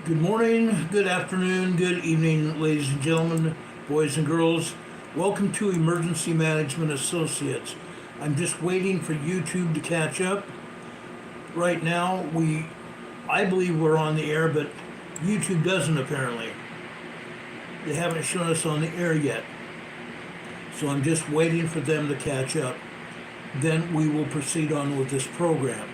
Good morning, good afternoon, good evening, ladies and gentlemen, boys and girls. Welcome to Emergency Management Associates. I'm just waiting for YouTube to catch up. Right now, I believe we're on the air, but YouTube doesn't apparently. They haven't shown us on the air yet. So I'm just waiting for them to catch up. Then we will proceed on with this program.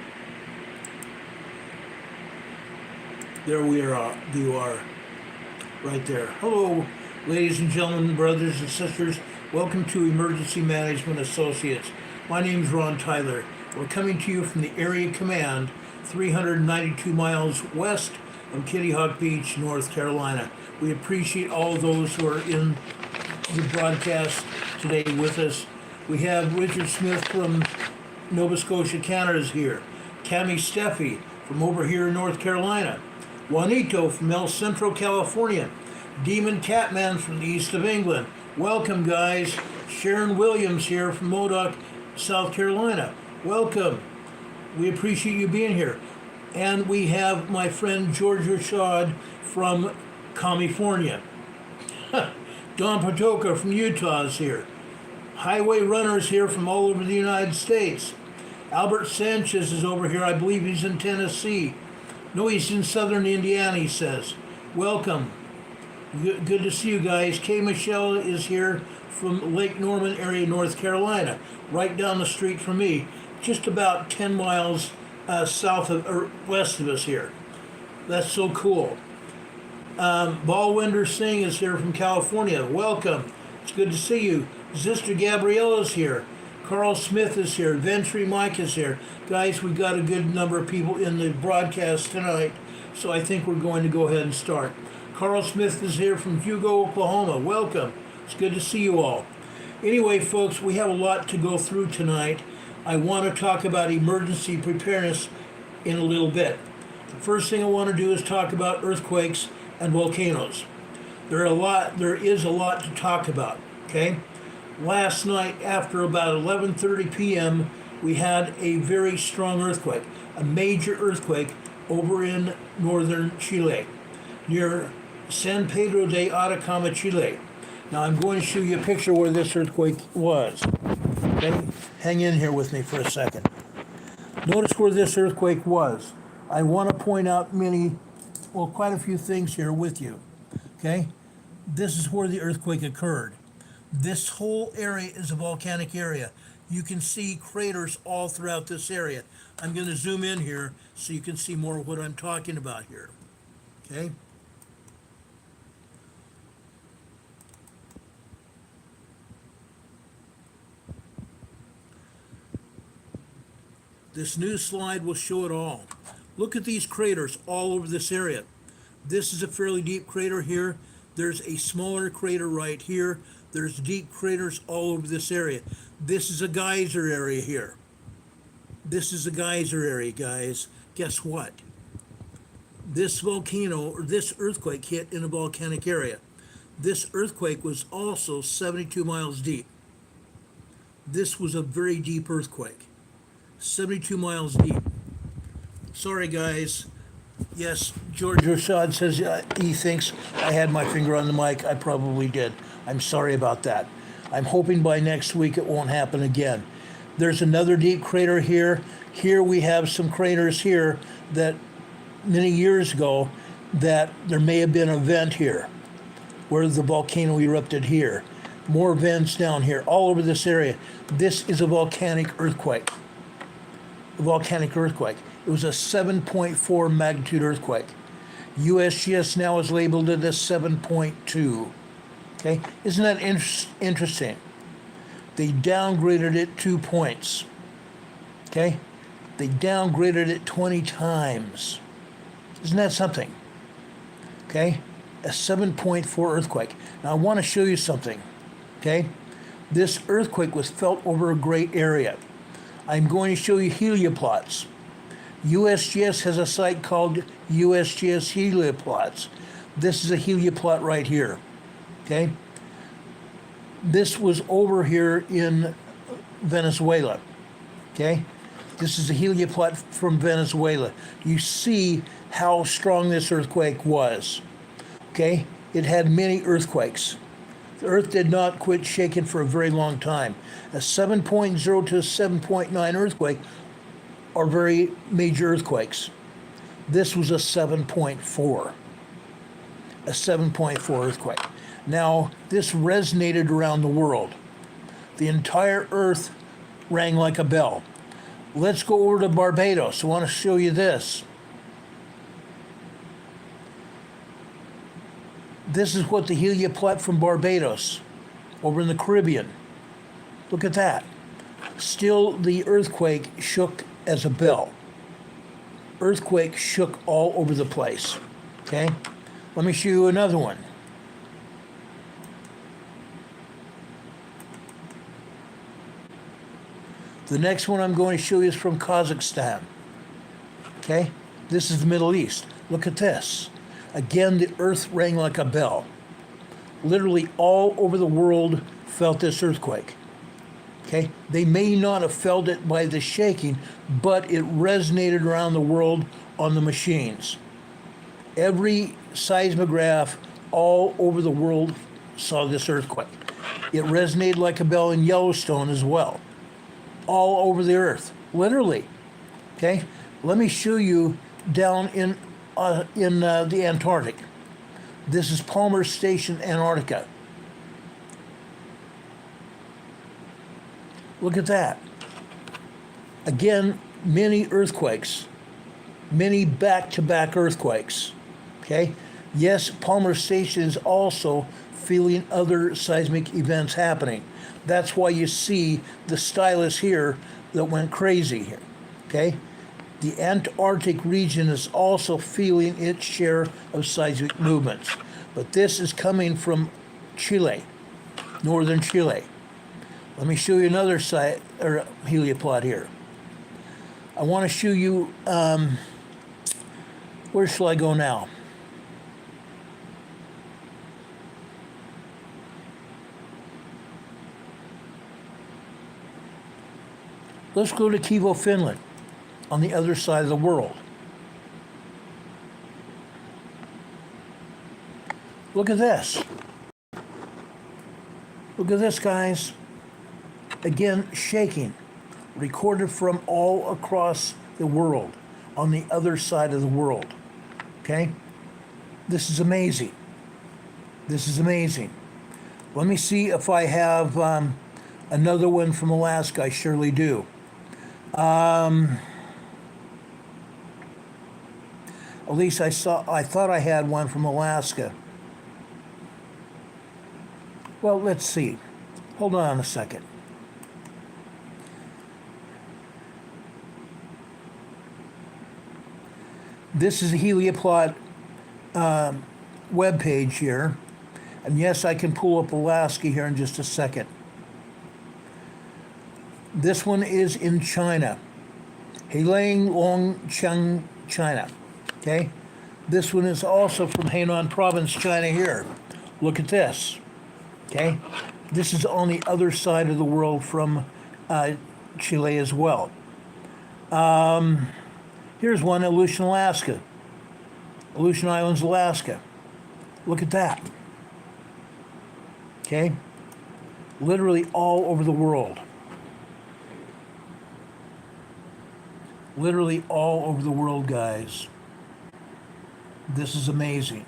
There we are, you are, right there. Hello, ladies and gentlemen, brothers and sisters. Welcome to Emergency Management Associates. My name is Ron Tyler. We're coming to you from the Area Command, 392 miles west of Kitty Hawk Beach, North Carolina. We appreciate all those who are in the broadcast today with us. We have Richard Smith from Nova Scotia, Canada is here. Tammy Steffi from over here in North Carolina. Juanito from El Centro, California. Demon Catman from the east of England. Welcome, guys. Sharon Williams here from Modoc, South Carolina. Welcome. We appreciate you being here. And we have my friend George Rashad from California. Don Patoka from Utah is here. Highway runners here from all over the United States. Albert Sanchez is over here. I believe he's in Tennessee. No, he's in southern Indiana, he says. Welcome. Good to see you guys. Kay Michelle is here from Lake Norman area, North Carolina, right down the street from me, just about 10 miles south of or west of us here. That's so cool. Balwinder Singh is here from California. Welcome. It's good to see you. Sister Gabrielle is here. Carl Smith is here. Ventry Mike is here. Guys, we've got a good number of people in the broadcast tonight, so I think we're going to go ahead and start. Carl Smith is here from Hugo, Oklahoma. Welcome. It's good to see you all. Anyway, folks, we have a lot to go through tonight. I want to talk about emergency preparedness in a little bit. The first thing I want to do is talk about earthquakes and volcanoes. There is a lot to talk about, okay? Last night, after about 11:30 p.m., we had a very strong earthquake, a major earthquake over in northern Chile, near San Pedro de Atacama, Chile. Now, I'm going to show you a picture where this earthquake was. Okay? Hang in here with me for a second. Notice where this earthquake was. I want to point out quite a few things here with you. Okay? This is where the earthquake occurred. This whole area is a volcanic area. You can see craters all throughout this area. I'm going to zoom in here so you can see more of what I'm talking about here. Okay? This new slide will show it all. Look at these craters all over this area. This is a fairly deep crater here. There's a smaller crater right here. There's deep craters all over this area. This is a geyser area here. This is a geyser area, guys. Guess what? This volcano, or this earthquake, hit in a volcanic area. This earthquake was also 72 miles deep. This was a very deep earthquake. 72 miles deep. Sorry, guys. Yes, George Rashad says he thinks I had my finger on the mic. I probably did. I'm sorry about that. I'm hoping by next week it won't happen again. There's another deep crater here. Here we have some craters here that many years ago that there may have been a vent here where the volcano erupted here. More vents down here, all over this area. This is a volcanic earthquake. A volcanic earthquake. It was a 7.4 magnitude earthquake. USGS now has labeled it as 7.2. Okay, isn't that interesting? They downgraded it 2 points. Okay, they downgraded it 20 times. Isn't that something? Okay, a 7.4 earthquake. Now I want to show you something. Okay, this earthquake was felt over a great area. I'm going to show you helioplots. USGS has a site called USGS helioplots. This is a helioplot right here. Okay, this was over here in Venezuela. Okay, This is a helioplot from Venezuela. You see how strong this earthquake was. Okay? It had many earthquakes. The earth did not quit shaking for a very long time. A 7.0 to a 7.9 earthquake are very major earthquakes. This was a 7.4. A 7.4 earthquake. Now, this resonated around the world. The entire earth rang like a bell. Let's go over to Barbados. I want to show you this. This is what the helioplot from Barbados, over in the Caribbean. Look at that. Still, the earthquake shook as a bell. Earthquake shook all over the place. Okay? Let me show you another one. The next one I'm going to show you is from Kazakhstan. Okay? This is the Middle East. Look at this. Again, the earth rang like a bell. Literally all over the world felt this earthquake. Okay? They may not have felt it by the shaking, but it resonated around the world on the machines. Every seismograph all over the world saw this earthquake. It resonated like a bell in Yellowstone as well. All over the earth, literally. Okay? Let me show you down in the Antarctic. This is Palmer Station, Antarctica. Look at that. Again, many earthquakes. Many back-to-back earthquakes. Okay? Yes, Palmer Station is also feeling other seismic events happening. That's why you see the stylus here that went crazy here. Okay? The Antarctic region is also feeling its share of seismic movements. But this is coming from Chile, northern Chile. Let me show you another helioplot here. I want to show you, where shall I go now? Let's go to Kivo, Finland, on the other side of the world. Look at this. Look at this, guys. Again, shaking, recorded from all across the world, on the other side of the world. Okay? This is amazing. This is amazing. Let me see if I have another one from Alaska. I surely do. At least I thought I had one from Alaska. Well, let's see. Hold on a second. This is a helioplot web page here. And yes, I can pull up Alaska here in just a second. This one is in China. Heilong Longcheng, China. Okay? This one is also from Hainan Province, China here. Look at this. Okay? This is on the other side of the world from Chile as well. Here's one, Aleutian, Alaska. Aleutian Islands, Alaska. Look at that. Okay? Literally all over the world. Literally all over the world, guys. This is amazing.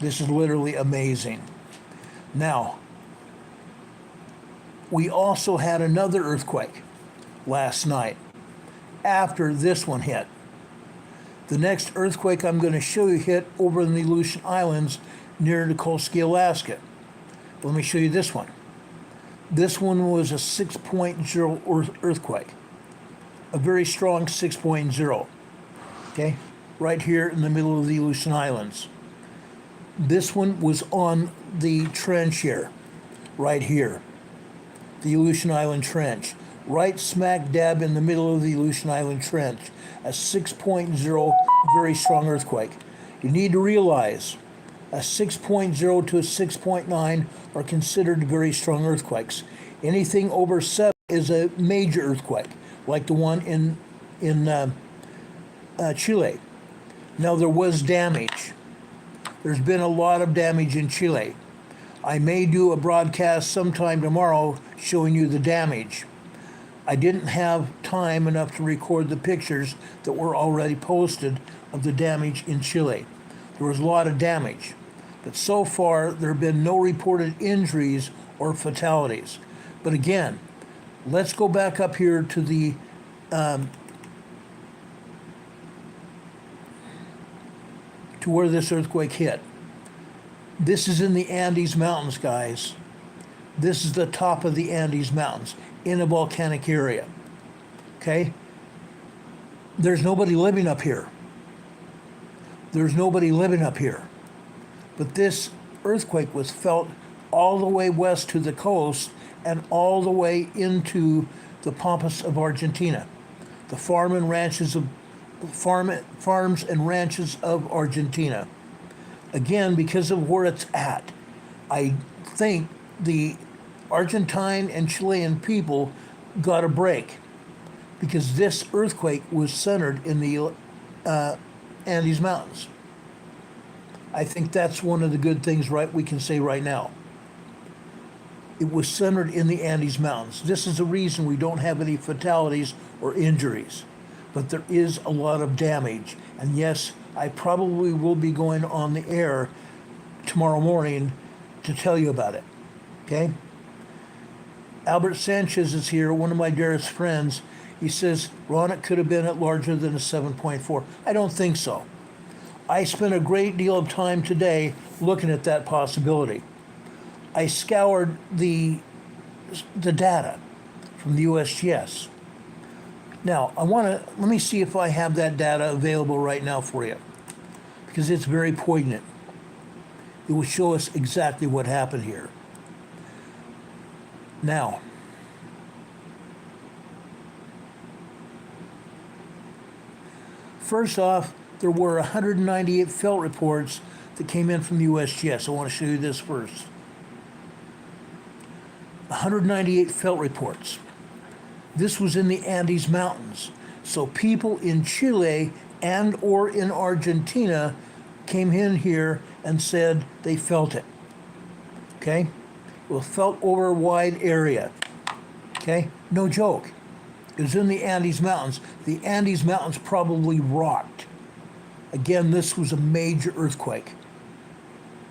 This is literally amazing. Now, we also had another earthquake last night after this one hit. The next earthquake I'm going to show you hit over in the Aleutian Islands near Nikolsky, Alaska. Let me show you this one. This one was a 6.0 earthquake. A very strong 6.0. Okay? Right here in the middle of the Aleutian Islands. This one was on the trench here. Right here. The Aleutian Island Trench. Right smack dab in the middle of the Aleutian Island Trench. A 6.0 very strong earthquake. You need to realize a 6.0 to a 6.9 are considered very strong earthquakes. Anything over 7 is a major earthquake. like the one in Chile. Now, there was damage. There's been a lot of damage in Chile. I may do a broadcast sometime tomorrow showing you the damage. I didn't have time enough to record the pictures that were already posted of the damage in Chile. There was a lot of damage, but so far there have been no reported injuries or fatalities. But again, let's go back up here to the to where this earthquake hit. This is in the Andes Mountains, guys. This is the top of the Andes Mountains in a volcanic area. Okay? There's nobody living up here. There's nobody living up here. But this earthquake was felt all the way west to the coast and all the way into the pampas of Argentina, the farms and ranches of Argentina. Again, because of where it's at, I think the Argentine and Chilean people got a break because this earthquake was centered in the Andes Mountains. I think that's one of the good things we can say right now. It was centered in the Andes Mountains. This is the reason we don't have any fatalities or injuries, but there is a lot of damage. And yes, I probably will be going on the air tomorrow morning to tell you about it, okay? Albert Sanchez is here, one of my dearest friends. He says, Ron, it could have been at larger than a 7.4. I don't think so. I spent a great deal of time today looking at that possibility. I scoured the data from the USGS. Now, let me see if I have that data available right now for you, because it's very poignant. It will show us exactly what happened here. Now, first off, there were 198 felt reports that came in from the USGS. I want to show you this first. 198 felt reports. This was in the Andes Mountains. So people in Chile and or in Argentina came in here and said they felt it. Okay? It was felt over a wide area. Okay? No joke. It was in the Andes Mountains. The Andes Mountains probably rocked. Again, this was a major earthquake.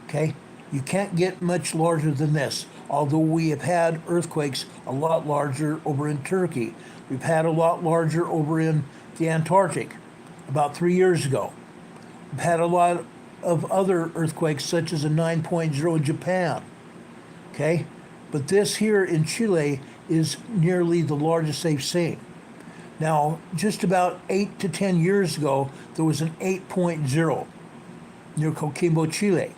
Okay? You can't get much larger than this, although we have had earthquakes a lot larger over in Turkey. We've had a lot larger over in the Antarctic about 3 years ago. We've had a lot of other earthquakes, such as a 9.0 in Japan. Okay? But this here in Chile is nearly the largest they've seen. Now, just about 8 to 10 years ago, there was an 8.0 near Coquimbo, Chile,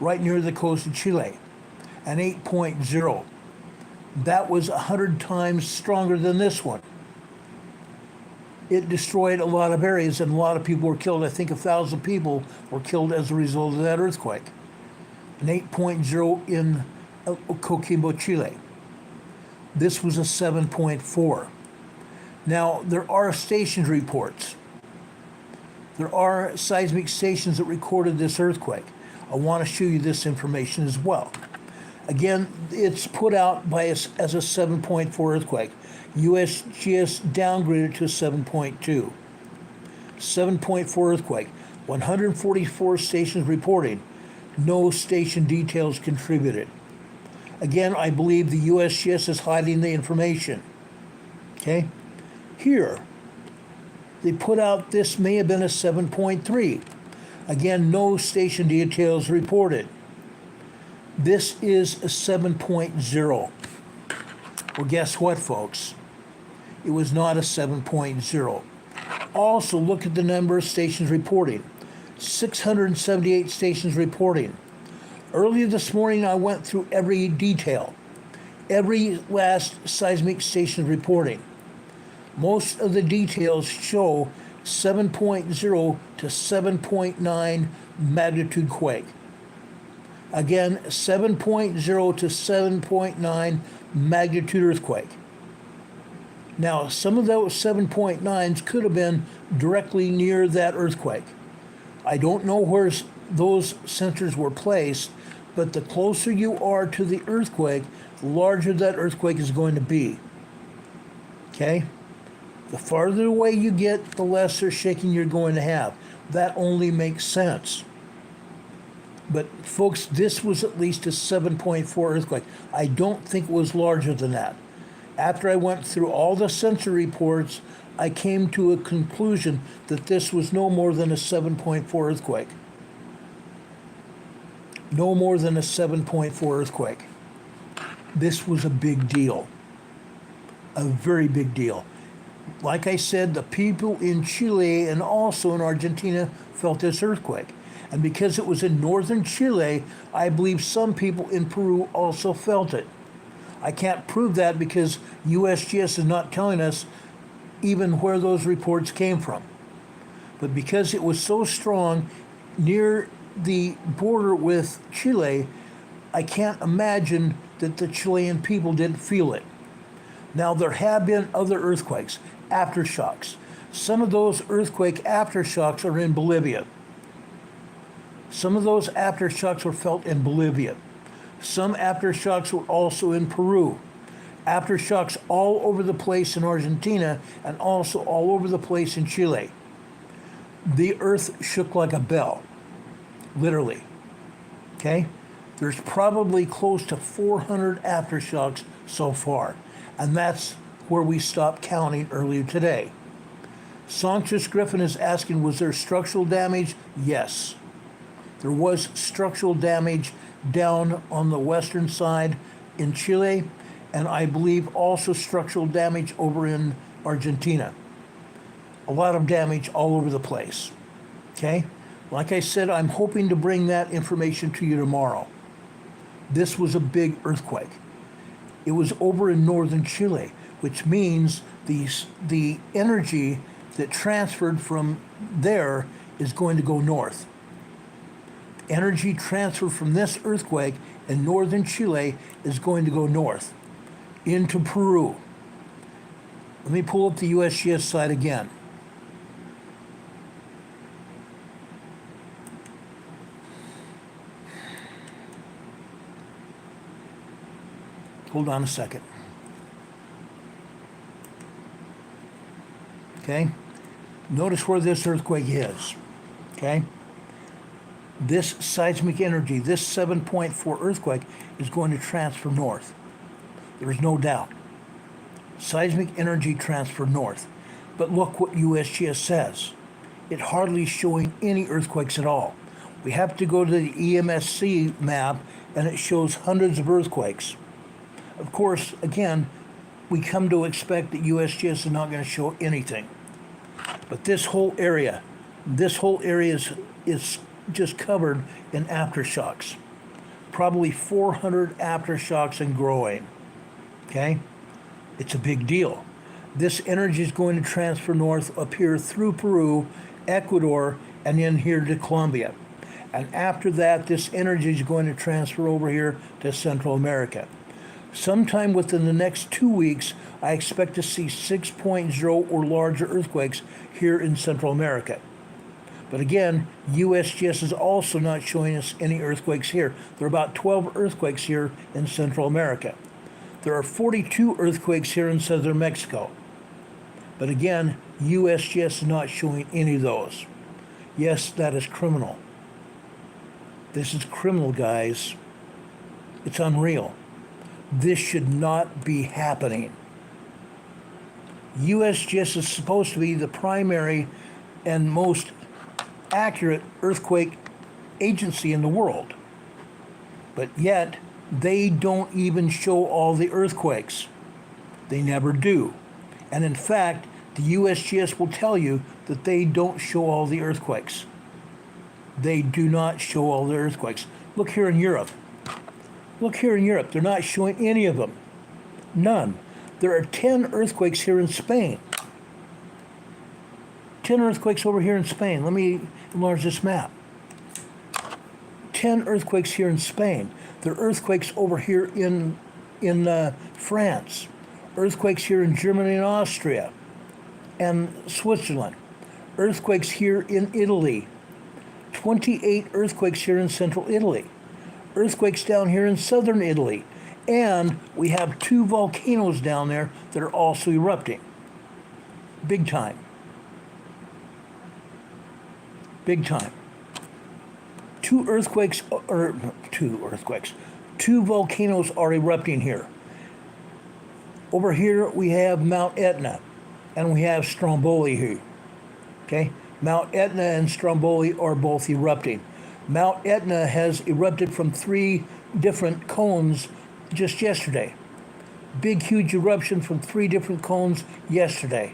right near the coast of Chile. An 8.0. That was 100 times stronger than this one. It destroyed a lot of areas and a lot of people were killed. I think 1,000 people were killed as a result of that earthquake. An 8.0 in Coquimbo, Chile. This was a 7.4. Now, there are stations reports. There are seismic stations that recorded this earthquake. I want to show you this information as well. Again, it's put out by us as a 7.4 earthquake. USGS downgraded to 7.2. 7.4 earthquake. 144 stations reporting. No station details contributed. Again, I believe the USGS is hiding the information. Okay? Here, they put out this may have been a 7.3. Again, no station details reported. This is a 7.0. Well, guess what, folks? It was not a 7.0. Also, look at the number of stations reporting. 678 stations reporting. Earlier this morning, I went through every detail. Every last seismic station reporting. Most of the details show 7.0 to 7.9 magnitude quake. Again, 7.0 to 7.9 magnitude earthquake. Now, some of those 7.9s could have been directly near that earthquake. I don't know where those sensors were placed, but the closer you are to the earthquake, the larger that earthquake is going to be. Okay? The farther away you get, the lesser shaking you're going to have. That only makes sense. But folks, this was at least a 7.4 earthquake. I don't think it was larger than that. After I went through all the sensor reports, I came to a conclusion that this was no more than a 7.4 earthquake. No more than a 7.4 earthquake. This was a big deal. A very big deal. Like I said, the people in Chile and also in Argentina felt this earthquake. And because it was in northern Chile, I believe some people in Peru also felt it. I can't prove that because USGS is not telling us even where those reports came from. But because it was so strong near the border with Chile, I can't imagine that the Chilean people didn't feel it. Now, there have been other earthquakes, aftershocks. Some of those earthquake aftershocks are in Bolivia. Some of those aftershocks were felt in Bolivia. Some aftershocks were also in Peru. Aftershocks all over the place in Argentina and also all over the place in Chile. The earth shook like a bell, literally. Okay? There's probably close to 400 aftershocks so far, and that's where we stopped counting earlier today. Songstress Griffin is asking, was there structural damage? Yes. There was structural damage down on the western side in Chile, and I believe also structural damage over in Argentina. A lot of damage all over the place. Okay? Like I said, I'm hoping to bring that information to you tomorrow. This was a big earthquake. It was over in northern Chile, which means the energy that transferred from there is going to go north. Energy transfer from this earthquake in northern Chile is going to go north into Peru. Let me pull up the USGS site again. Hold on a second. Okay? Notice where this earthquake is. Okay? This seismic energy, this 7.4 earthquake is going to transfer north. There is no doubt. Seismic energy transfer north. But look what USGS says. It hardly is showing any earthquakes at all. We have to go to the EMSC map and it shows hundreds of earthquakes. Of course, again, we come to expect that USGS is not going to show anything. But this whole area is just covered in aftershocks. Probably 400 aftershocks and growing. Okay? It's a big deal. This energy is going to transfer north up here through Peru, Ecuador, and then here to Colombia. And after that, this energy is going to transfer over here to Central America. Sometime within the next 2 weeks, I expect to see 6.0 or larger earthquakes here in Central America. But again, USGS is also not showing us any earthquakes here. There are about 12 earthquakes here in Central America. There are 42 earthquakes here in southern Mexico. But again, USGS is not showing any of those. Yes, that is criminal. This is criminal, guys. It's unreal. This should not be happening. USGS is supposed to be the primary and most accurate earthquake agency in the world. But yet, they don't even show all the earthquakes. They never do. And in fact, the USGS will tell you that they don't show all the earthquakes. They do not show all the earthquakes. Look here in Europe. Look here in Europe. They're not showing any of them. None. There are 10 earthquakes here in Spain. 10 earthquakes over here in Spain. Let me enlarge this map. 10 earthquakes here in Spain. There are earthquakes over here in France. Earthquakes here in Germany and Austria and Switzerland. Earthquakes here in Italy. 28 earthquakes here in central Italy. Earthquakes down here in southern Italy. And we have 2 volcanoes down there that are also erupting. Big time. Big time. 2 volcanoes are erupting here. Over here we have Mount Etna and we have Stromboli here. Okay? Mount Etna and Stromboli are both erupting. Mount Etna has erupted from 3 different cones just yesterday. Big, huge eruption from 3 different cones yesterday.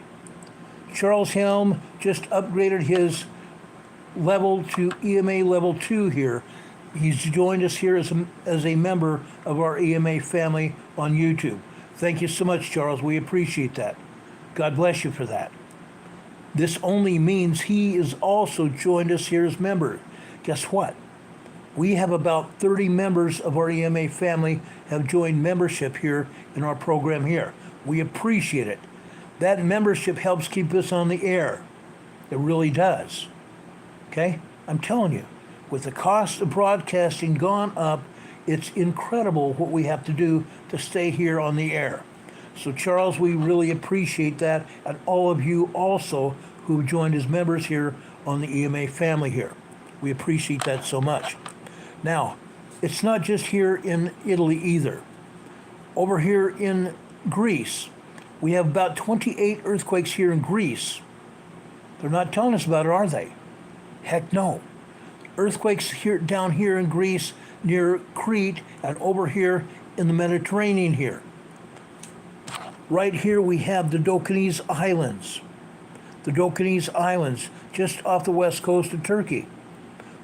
Charles Helm just upgraded his level to EMA level 2 here. He's joined us here as a member of our EMA family on YouTube. Thank you so much, Charles. We appreciate that. God bless you for that. This only means he is also joined us here as member. Guess what? We have about 30 members of our EMA family have joined membership here in our program here. We appreciate it. That membership helps keep us on the air. It really does. Okay? I'm telling you, with the cost of broadcasting gone up, it's incredible what we have to do to stay here on the air. So Charles, we really appreciate that, and all of you also who joined as members here on the EMA family here. We appreciate that so much. Now, it's not just here in Italy either. Over here in Greece, we have about 28 earthquakes here in Greece. They're not telling us about it, are they? Heck no. Earthquakes here down here in Greece near Crete and over here in the Mediterranean here. Right here we have the Volcanoes Islands. The Volcanoes Islands just off the west coast of Turkey.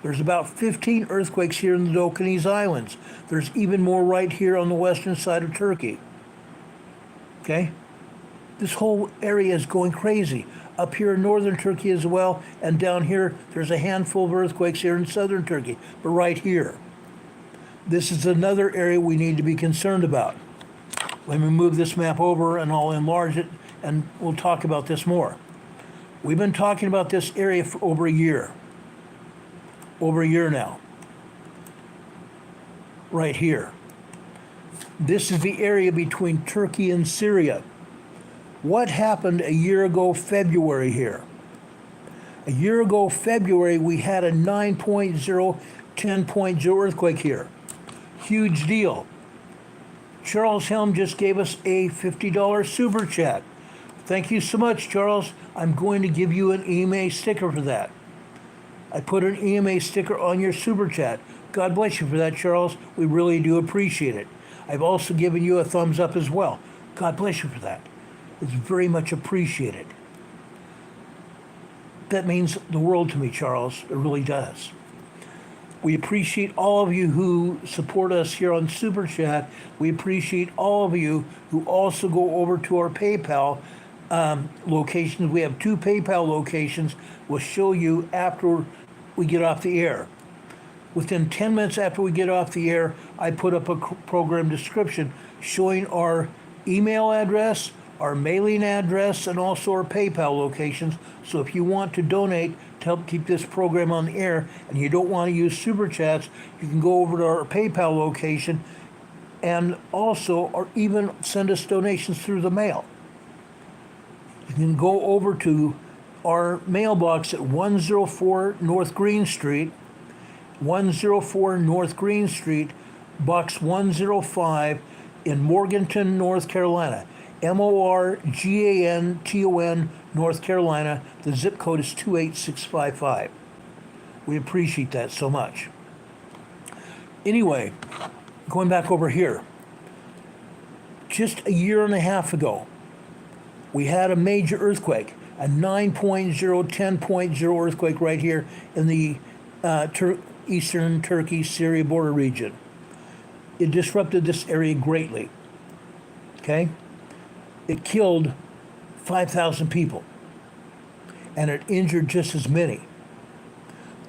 There's about 15 earthquakes here in the Volcanoes Islands. There's even more right here on the western side of Turkey. Okay? This whole area is going crazy. Up here in northern Turkey as well, and down here, there's a handful of earthquakes here in southern Turkey, but right here. This is another area we need to be concerned about. Let me move this map over and I'll enlarge it, and we'll talk about this more. We've been talking about this area for over a year. Over a year now. Right here. This is the area between Turkey and Syria. What happened a year ago February here? A year ago February, we had a 9.0, 10.0 earthquake here. Huge deal. Charles Helm just gave us a $50 super chat. Thank you so much, Charles. I'm going to give you an EMA sticker for that. I put an EMA sticker on your super chat. God bless you for that, Charles. We really do appreciate it. I've also given you a thumbs up as well. God bless you for that. It's very much appreciated. That means the world to me, Charles. It really does. We appreciate all of you who support us here on Super Chat. We appreciate all of you who also go over to our PayPal locations. We have 2 PayPal locations. We'll show you after we get off the air. Within 10 minutes after we get off the air, I put up a program description showing our email address, our mailing address, and also our PayPal locations. So if you want to donate to help keep this program on the air and you don't want to use Super Chats, you can go over to our PayPal location and also or even send us donations through the mail. You can go over to our mailbox at 104 North Green Street, 104 North Green Street, Box 105 in Morganton, North Carolina. Morganton, North Carolina. The zip code is 28655. We appreciate that so much. Anyway, going back over here. Just a year and a half ago, we had a major earthquake, a 9.0, 10.0 earthquake right here in the eastern Turkey-Syria border region. It disrupted this area greatly. Okay? It killed 5,000 people, and it injured just as many.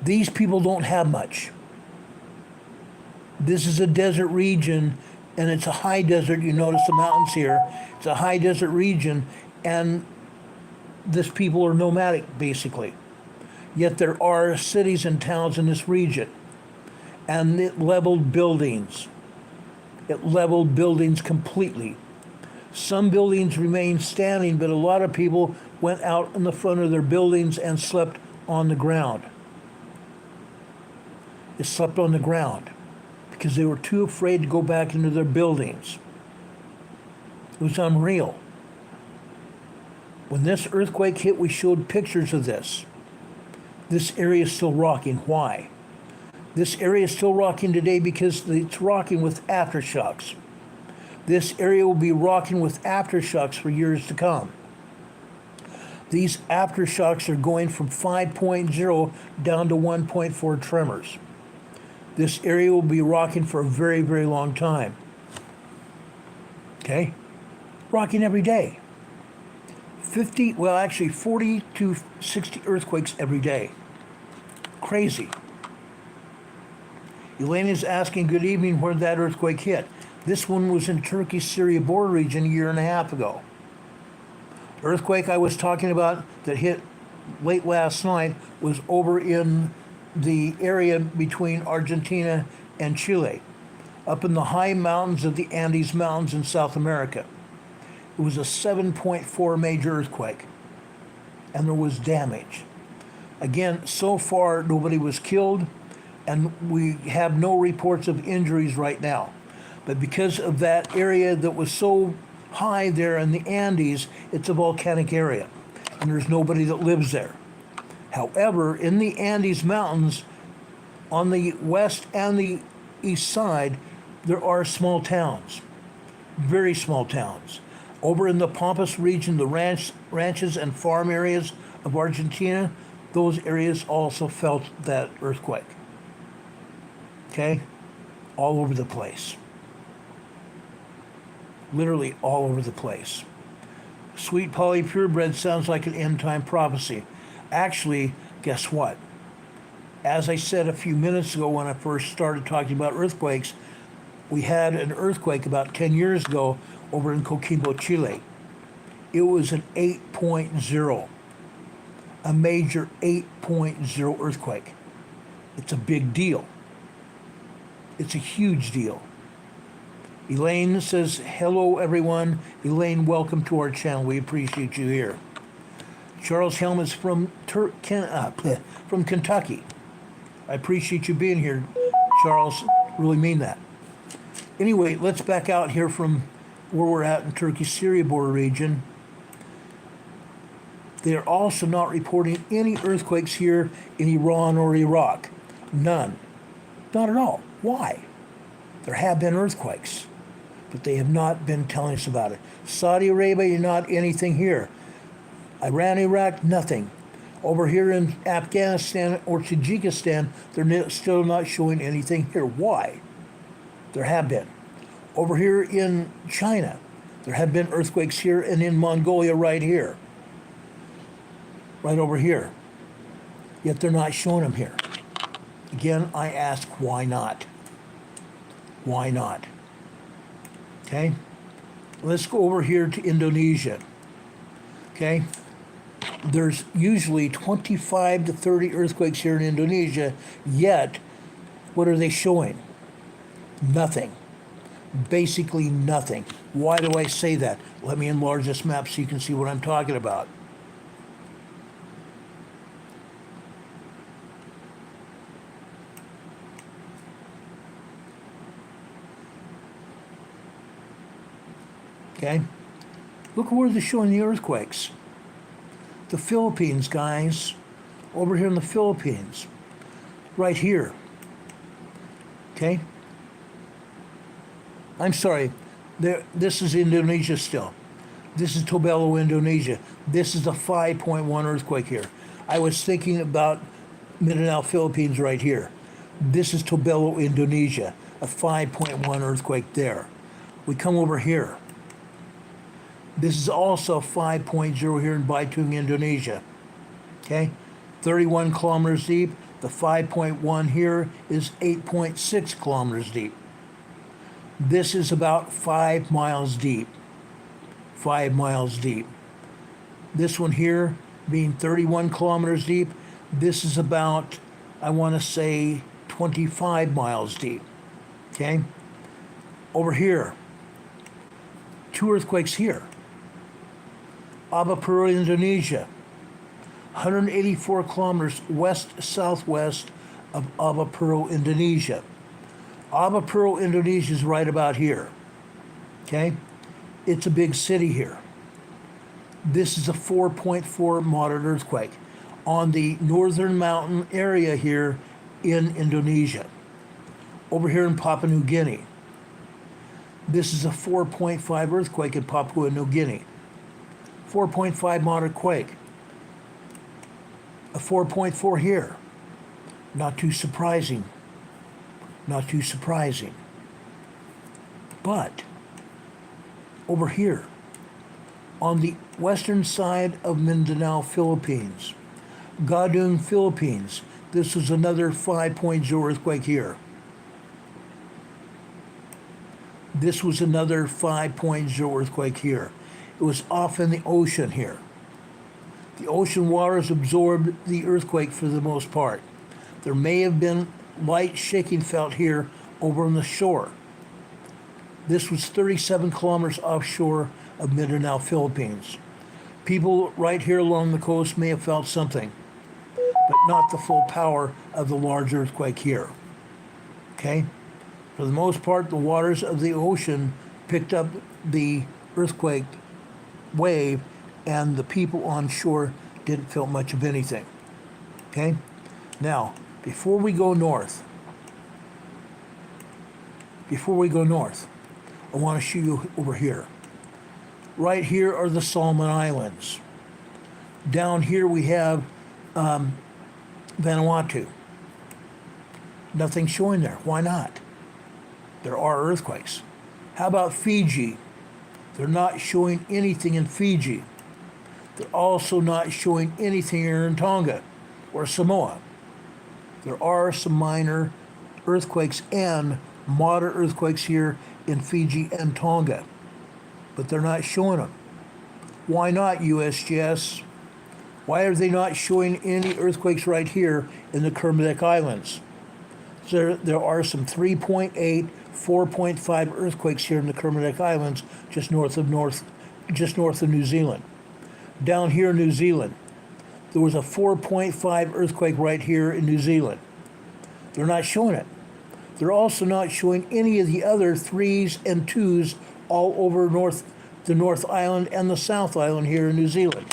These people don't have much. This is a desert region and it's a high desert. You notice the mountains here. It's a high desert region, and this people are nomadic, basically. Yet there are cities and towns in this region, and it leveled buildings. It leveled buildings completely. Some buildings remain standing, but a lot of people went out in the front of their buildings and slept on the ground. They slept on the ground because they were too afraid to go back into their buildings. It was unreal. When this earthquake hit, we showed pictures of this. This area is still rocking. Why? This area is still rocking today because it's rocking with aftershocks. This area will be rocking with aftershocks for years to come. These aftershocks are going from 5.0 down to 1.4 tremors. This area will be rocking for a very, very long time. Okay? Rocking every day. 40 to 60 earthquakes every day. Crazy. Elaine is asking, good evening, where did that earthquake hit? This one was in Turkey-Syria border region a year and a half ago. Earthquake I was talking about that hit late last night was over in the area between Argentina and Chile, up in the high mountains of the Andes Mountains in South America. It was a 7.4 major earthquake, and there was damage. Again, so far nobody was killed, and we have no reports of injuries right now. But because of that area that was so high there in the Andes, it's a volcanic area, and there's nobody that lives there. However, in the Andes Mountains, on the west and the east side, there are small towns, very small towns. Over in the Pampas region, the ranches and farm areas of Argentina, those areas also felt that earthquake. Okay? All over the place. Literally all over the place. Sweet Polly Purebred sounds like an end-time prophecy. Actually, guess what? As I said a few minutes ago when I first started talking about earthquakes, we had an earthquake about 10 years ago over in Coquimbo, Chile. It was an 8.0, a major 8.0 earthquake. It's a big deal. It's a huge deal. Elaine says, hello everyone. Elaine, welcome to our channel. We appreciate you here. Charles Helmets from Kentucky. I appreciate you being here, Charles. Really mean that. Anyway, let's back out here from where we're at in Turkey-Syria border region. They're also not reporting any earthquakes here in Iran or Iraq. None. Not at all. Why? There have been earthquakes, but they have not been telling us about it. Saudi Arabia, not anything here. Iran, Iraq, nothing. Over here in Afghanistan or Tajikistan, they're still not showing anything here. Why? There have been. Over here in China, there have been earthquakes here, and in Mongolia right here. Right over here. Yet they're not showing them here. Again, I ask, why not? Why not? Okay? Let's go over here to Indonesia. Okay? There's usually 25 to 30 earthquakes here in Indonesia, yet what are they showing? Nothing. Basically nothing. Why do I say that? Let me enlarge this map so you can see what I'm talking about. Okay? Look where they're showing the earthquakes. The Philippines, guys. Over here in the Philippines. Right here. Okay? I'm sorry. This is Indonesia still. This is Tobelo, Indonesia. This is a 5.1 earthquake here. I was thinking about Mindanao, Philippines right here. This is Tobelo, Indonesia. A 5.1 earthquake there. We come over here. This is also 5.0 here in Bitung, Indonesia. Okay? 31 kilometers deep. The 5.1 here is 8.6 kilometers deep. This is about 5 miles deep. 5 miles deep. This one here being 31 kilometers deep, this is about, I want to say, 25 miles deep. Okay? Over here, 2 earthquakes here. Abapuro, Indonesia, 184 kilometers west-southwest of Abapuro, Indonesia. Abapuro, Indonesia is right about here. Okay? It's a big city here. This is a 4.4 moderate earthquake on the northern mountain area here in Indonesia. Over here in Papua New Guinea, this is a 4.5 earthquake in Papua New Guinea. 4.5 moderate quake. A 4.4 here. Not too surprising. Not too surprising. But over here, on the western side of Mindanao, Philippines, Gadung, Philippines, this was another 5.0 earthquake here. This was another 5.0 earthquake here. It was off in the ocean here. The ocean waters absorbed the earthquake for the most part. There may have been light shaking felt here over on the shore. This was 37 kilometers offshore of Mindanao, Philippines. People right here along the coast may have felt something, but not the full power of the large earthquake here. Okay? For the most part, the waters of the ocean picked up the earthquake wave, and the people on shore didn't feel much of anything. Okay? Now, before we go north, I want to show you over here. Right here are the Solomon Islands. Down here we have Vanuatu. Nothing showing there. Why not? There are earthquakes. How about Fiji? They're not showing anything in Fiji. They're also not showing anything here in Tonga or Samoa. There are some minor earthquakes and moderate earthquakes here in Fiji and Tonga, but they're not showing them. Why not, USGS? Why are they not showing any earthquakes right here in the Kermadec Islands? There are some 3.8, 4.5 earthquakes here in the Kermadec Islands, just north of New Zealand. Down here in New Zealand, there was a 4.5 earthquake right here in New Zealand. They're not showing it. They're also not showing any of the other 3s and 2s all over the North Island and the South Island here in New Zealand.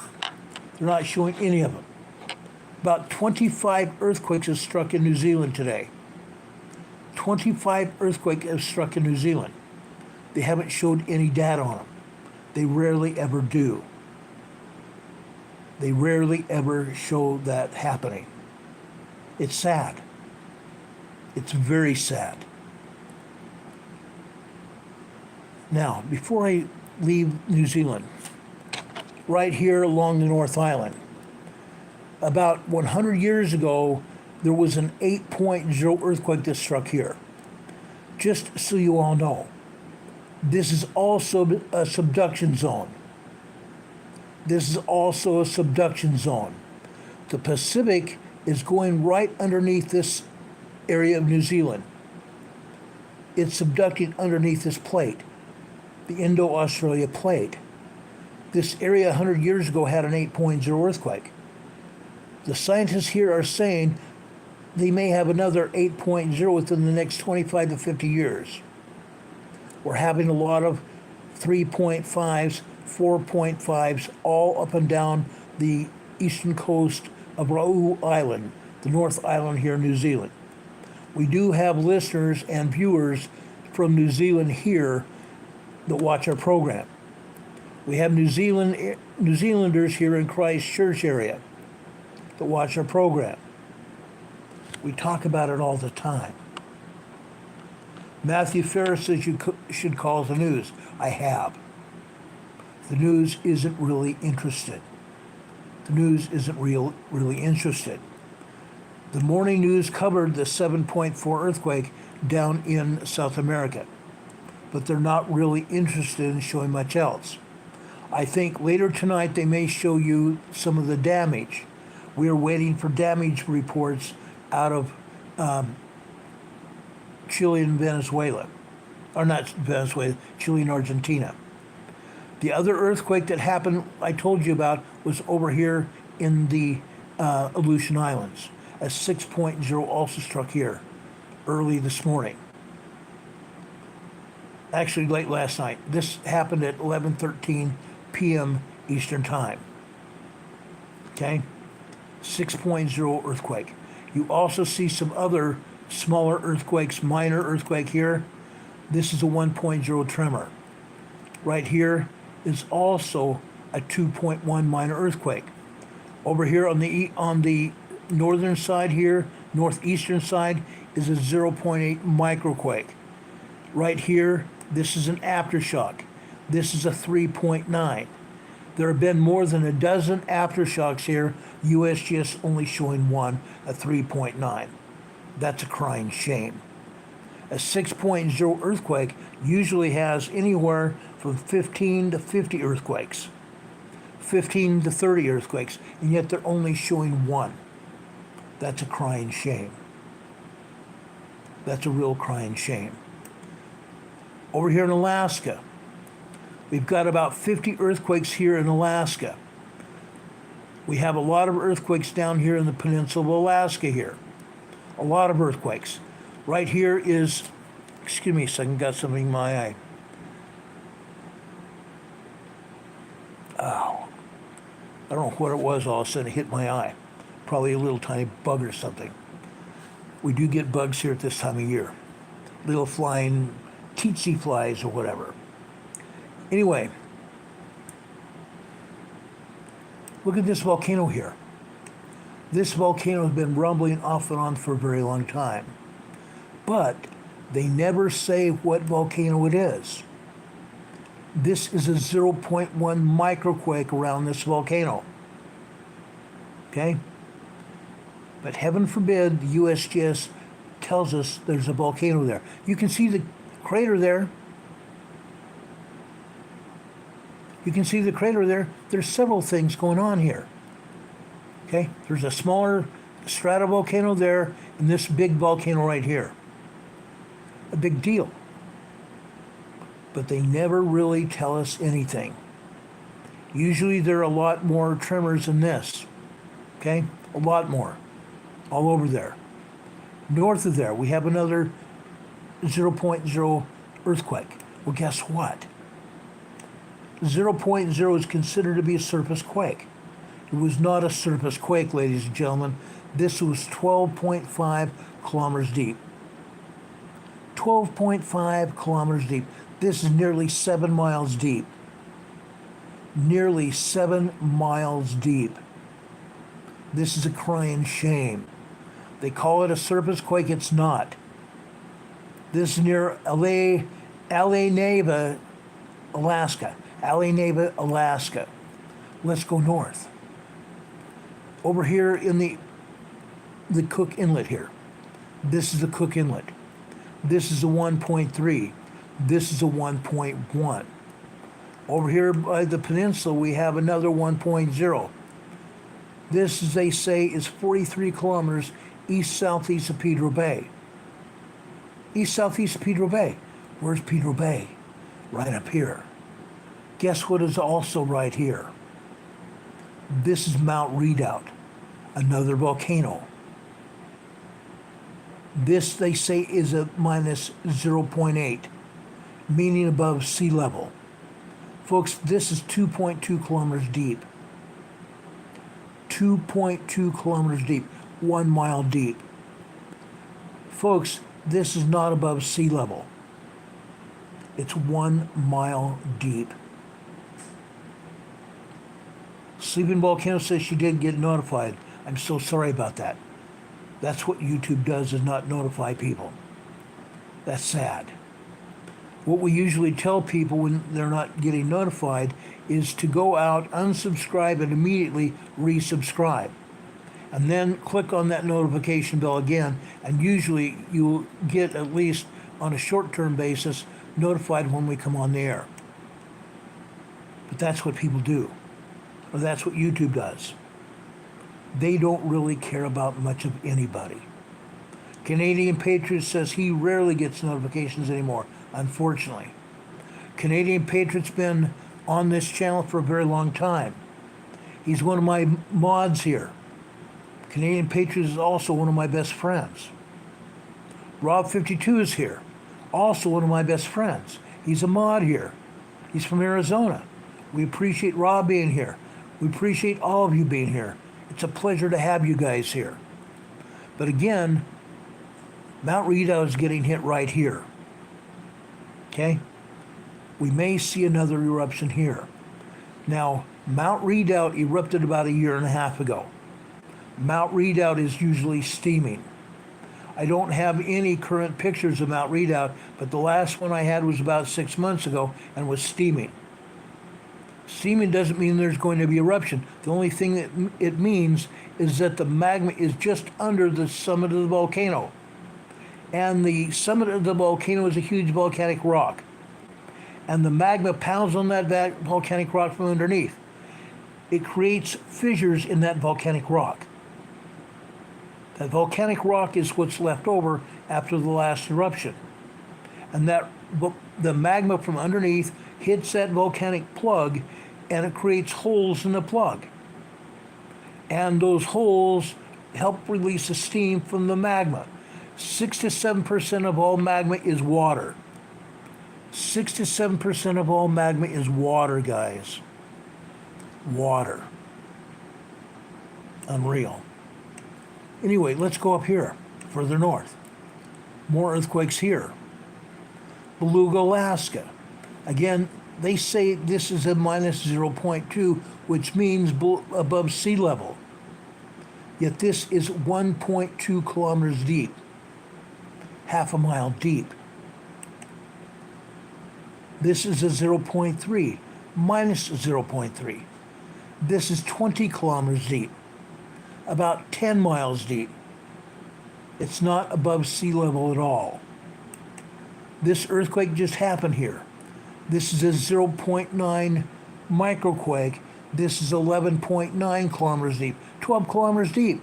They're not showing any of them. About 25 earthquakes have struck in New Zealand today. 25 earthquakes have struck in New Zealand. They haven't showed any data on them. They rarely ever do. They rarely ever show that happening. It's sad. It's very sad. Now, before I leave New Zealand, right here along the North Island, about 100 years ago, there was an 8.0 earthquake that struck here. Just so you all know, this is also a subduction zone. This is also a subduction zone. The Pacific is going right underneath this area of New Zealand. It's subducting underneath this plate, the Indo-Australia plate. This area 100 years ago had an 8.0 earthquake. The scientists here are saying they may have another 8.0 within the next 25 to 50 years. We're having a lot of 3.5s, 4.5s all up and down the eastern coast of Rau Island, the North Island here in New Zealand. We do have listeners and viewers from New Zealand here that watch our program. We have New Zealanders here in Christchurch area that watch our program. We talk about it all the time. Matthew Ferris says you should call the news. I have. The news isn't really interested. The news isn't really interested. The morning news covered the 7.4 earthquake down in South America. but they're not really interested in showing much else. I think later tonight they may show you some of the damage. We are waiting for damage reports out of Chile and Venezuela. Or not Venezuela, Chile and Argentina. The other earthquake that happened, I told you about, was over here in the Aleutian Islands. A 6.0 also struck here early this morning. Actually, late last night. This happened at 11:13 p.m. Eastern Time. Okay? 6.0 earthquake. You also see some other smaller earthquakes, minor earthquake here. This is a 1.0 tremor. Right here is also a 2.1 minor earthquake. Over here on the northern side here, northeastern side, is a 0.8 microquake. Right here, this is an aftershock. This is a 3.9. There have been more than a dozen aftershocks here. USGS only showing one, a 3.9. That's a crying shame. A 6.0 earthquake usually has anywhere from 15 to 50 earthquakes, 15 to 30 earthquakes, and yet they're only showing one. That's a crying shame. That's a real crying shame. Over here in Alaska, we've got about 50 earthquakes here in Alaska. We have a lot of earthquakes down here in the peninsula of Alaska here. A lot of earthquakes. Right here is, excuse me a second, got something in my eye. Oh, I don't know what it was, all of a sudden it hit my eye. Probably a little tiny bug or something. We do get bugs here at this time of year. Little flying tsetse flies or whatever. Anyway, look at this volcano here. This volcano has been rumbling off and on for a very long time. But they never say what volcano it is. This is a 0.1 microquake around this volcano. Okay? But heaven forbid the USGS tells us there's a volcano there. You can see the crater there. You can see the crater there. There's several things going on here. Okay? There's a smaller stratovolcano there and this big volcano right here. A big deal. But they never really tell us anything. Usually there are a lot more tremors than this. Okay? A lot more. All over there. North of there, we have another 0.0 earthquake. Well, guess what? 0.0 is considered to be a surface quake. It was not a surface quake, ladies and gentlemen. This was 12.5 kilometers deep. 12.5 kilometers deep. This is nearly 7 miles deep. Nearly 7 miles deep. This is a crying shame. They call it a surface quake. It's not. This is near Alaska, Alaska. Alaska, Alaska. Let's go north. Over here in the Cook Inlet here. This is the Cook Inlet. This is a 1.3. This is a 1.1. Over here by the peninsula, we have another 1.0. This, as they say, is 43 kilometers east-southeast of Pedro Bay. East-southeast of Pedro Bay. Where's Pedro Bay? Right up here. Guess what is also right here? This is Mount Redoubt, another volcano. This, they say, is a minus 0.8, meaning above sea level. Folks, this is 2.2 kilometers deep. 2.2 kilometers deep, 1 mile deep. Folks, this is not above sea level. It's 1 mile deep. Sleeping Volcano says she did get notified. I'm so sorry about that. That's what YouTube does, is not notify people. That's sad. What we usually tell people when they're not getting notified is to go out, unsubscribe, and immediately resubscribe. And then click on that notification bell again, and usually you'll get, at least on a short-term basis, notified when we come on the air. But that's what people do, or that's what YouTube does. They don't really care about much of anybody. Canadian Patriot says he rarely gets notifications anymore, unfortunately. Canadian Patriot's been on this channel for a very long time. He's one of my mods here. Canadian Patriot is also one of my best friends. Rob52 is here, also one of my best friends. He's a mod here. He's from Arizona. We appreciate Rob being here. We appreciate all of you being here. It's a pleasure to have you guys here. But again, Mount Redoubt is getting hit right here. Okay? We may see another eruption here. Now, Mount Redoubt erupted about a year and a half ago. Mount Redoubt is usually steaming. I don't have any current pictures of Mount Redoubt, but the last one I had was about 6 months ago and was steaming. Steaming doesn't mean there's going to be eruption. The only thing that it means is that the magma is just under the summit of the volcano. And the summit of the volcano is a huge volcanic rock. And the magma pounds on that volcanic rock from underneath. It creates fissures in that volcanic rock. That volcanic rock is what's left over after the last eruption. And the magma from underneath hits that volcanic plug, and it creates holes in the plug. And those holes help release the steam from the magma. 6 to 7% of all magma is water. 6 to 7% of all magma is water, guys. Water. Unreal. Anyway, let's go up here, further north. More earthquakes here. Beluga, Alaska. Again, they say this is a minus 0.2, which means above sea level. Yet this is 1.2 kilometers deep. Half a mile deep. This is a 0.3, minus 0.3. This is 20 kilometers deep, about 10 miles deep. It's not above sea level at all. This earthquake just happened here. This is a 0.9 microquake. This is 11.9 kilometers deep, 12 kilometers deep.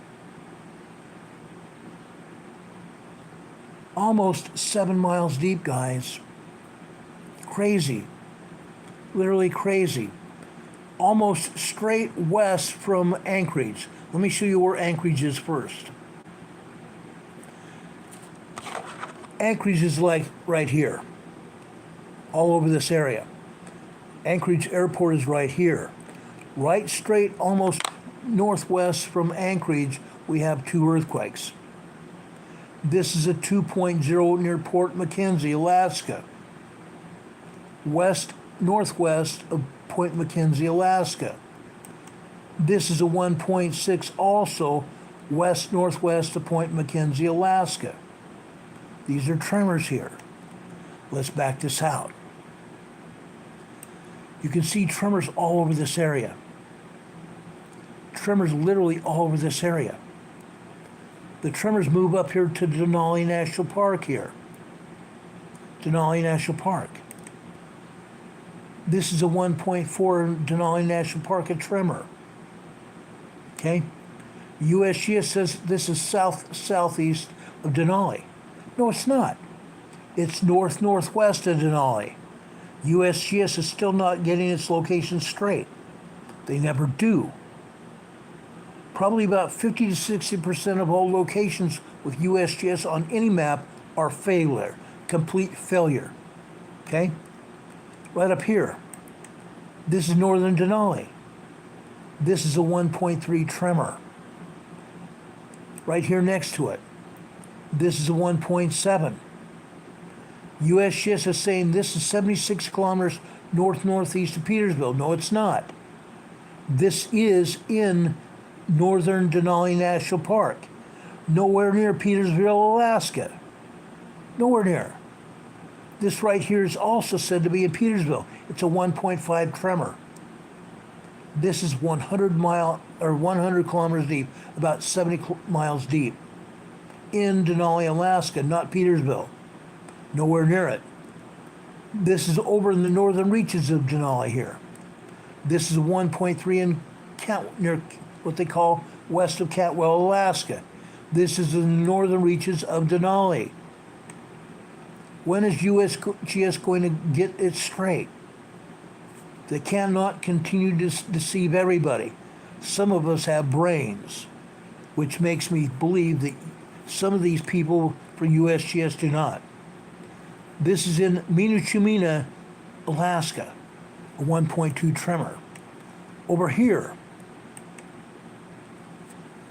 Almost 7 miles deep, guys. Crazy. Literally crazy. Almost straight west from Anchorage. Let me show you where Anchorage is first. Anchorage is like right here. All over this area. Anchorage Airport is right here. Right straight, almost northwest from Anchorage, we have 2 earthquakes. This is a 2.0 near Port McKenzie, Alaska. Northwest of Point McKenzie, Alaska. This is a 1.6 also west-northwest of Point McKenzie, Alaska. These are tremors here. Let's back this out. You can see tremors all over this area. Tremors literally all over this area. The tremors move up here to Denali National Park here. Denali National Park. This is a 1.4 Denali National Park, a tremor. Okay? USGS says this is southeast of Denali. No, it's not. It's northwest of Denali. USGS is still not getting its location straight. They never do. Probably about 50 to 60% of all locations with USGS on any map are failure, complete failure. Okay? Right up here. This is northern Denali. This is a 1.3 tremor. Right here next to it. This is a 1.7. USGS is saying this is 76 kilometers northeast of Petersville. No, it's not. This is in northern Denali National Park. Nowhere near Petersville, Alaska. Nowhere near. This right here is also said to be in Petersville. It's a 1.5 tremor. This is 100 kilometers deep, about 70 miles deep. In Denali, Alaska, not Petersville. Nowhere near it. This is over in the northern reaches of Denali here. This is 1.3 in near what they call west of Catwell, Alaska. This is in the northern reaches of Denali. When is USGS going to get it straight? They cannot continue to deceive everybody. Some of us have brains, which makes me believe that some of these people for USGS do not. This is in Minachumina, Alaska, a 1.2 tremor. Over here,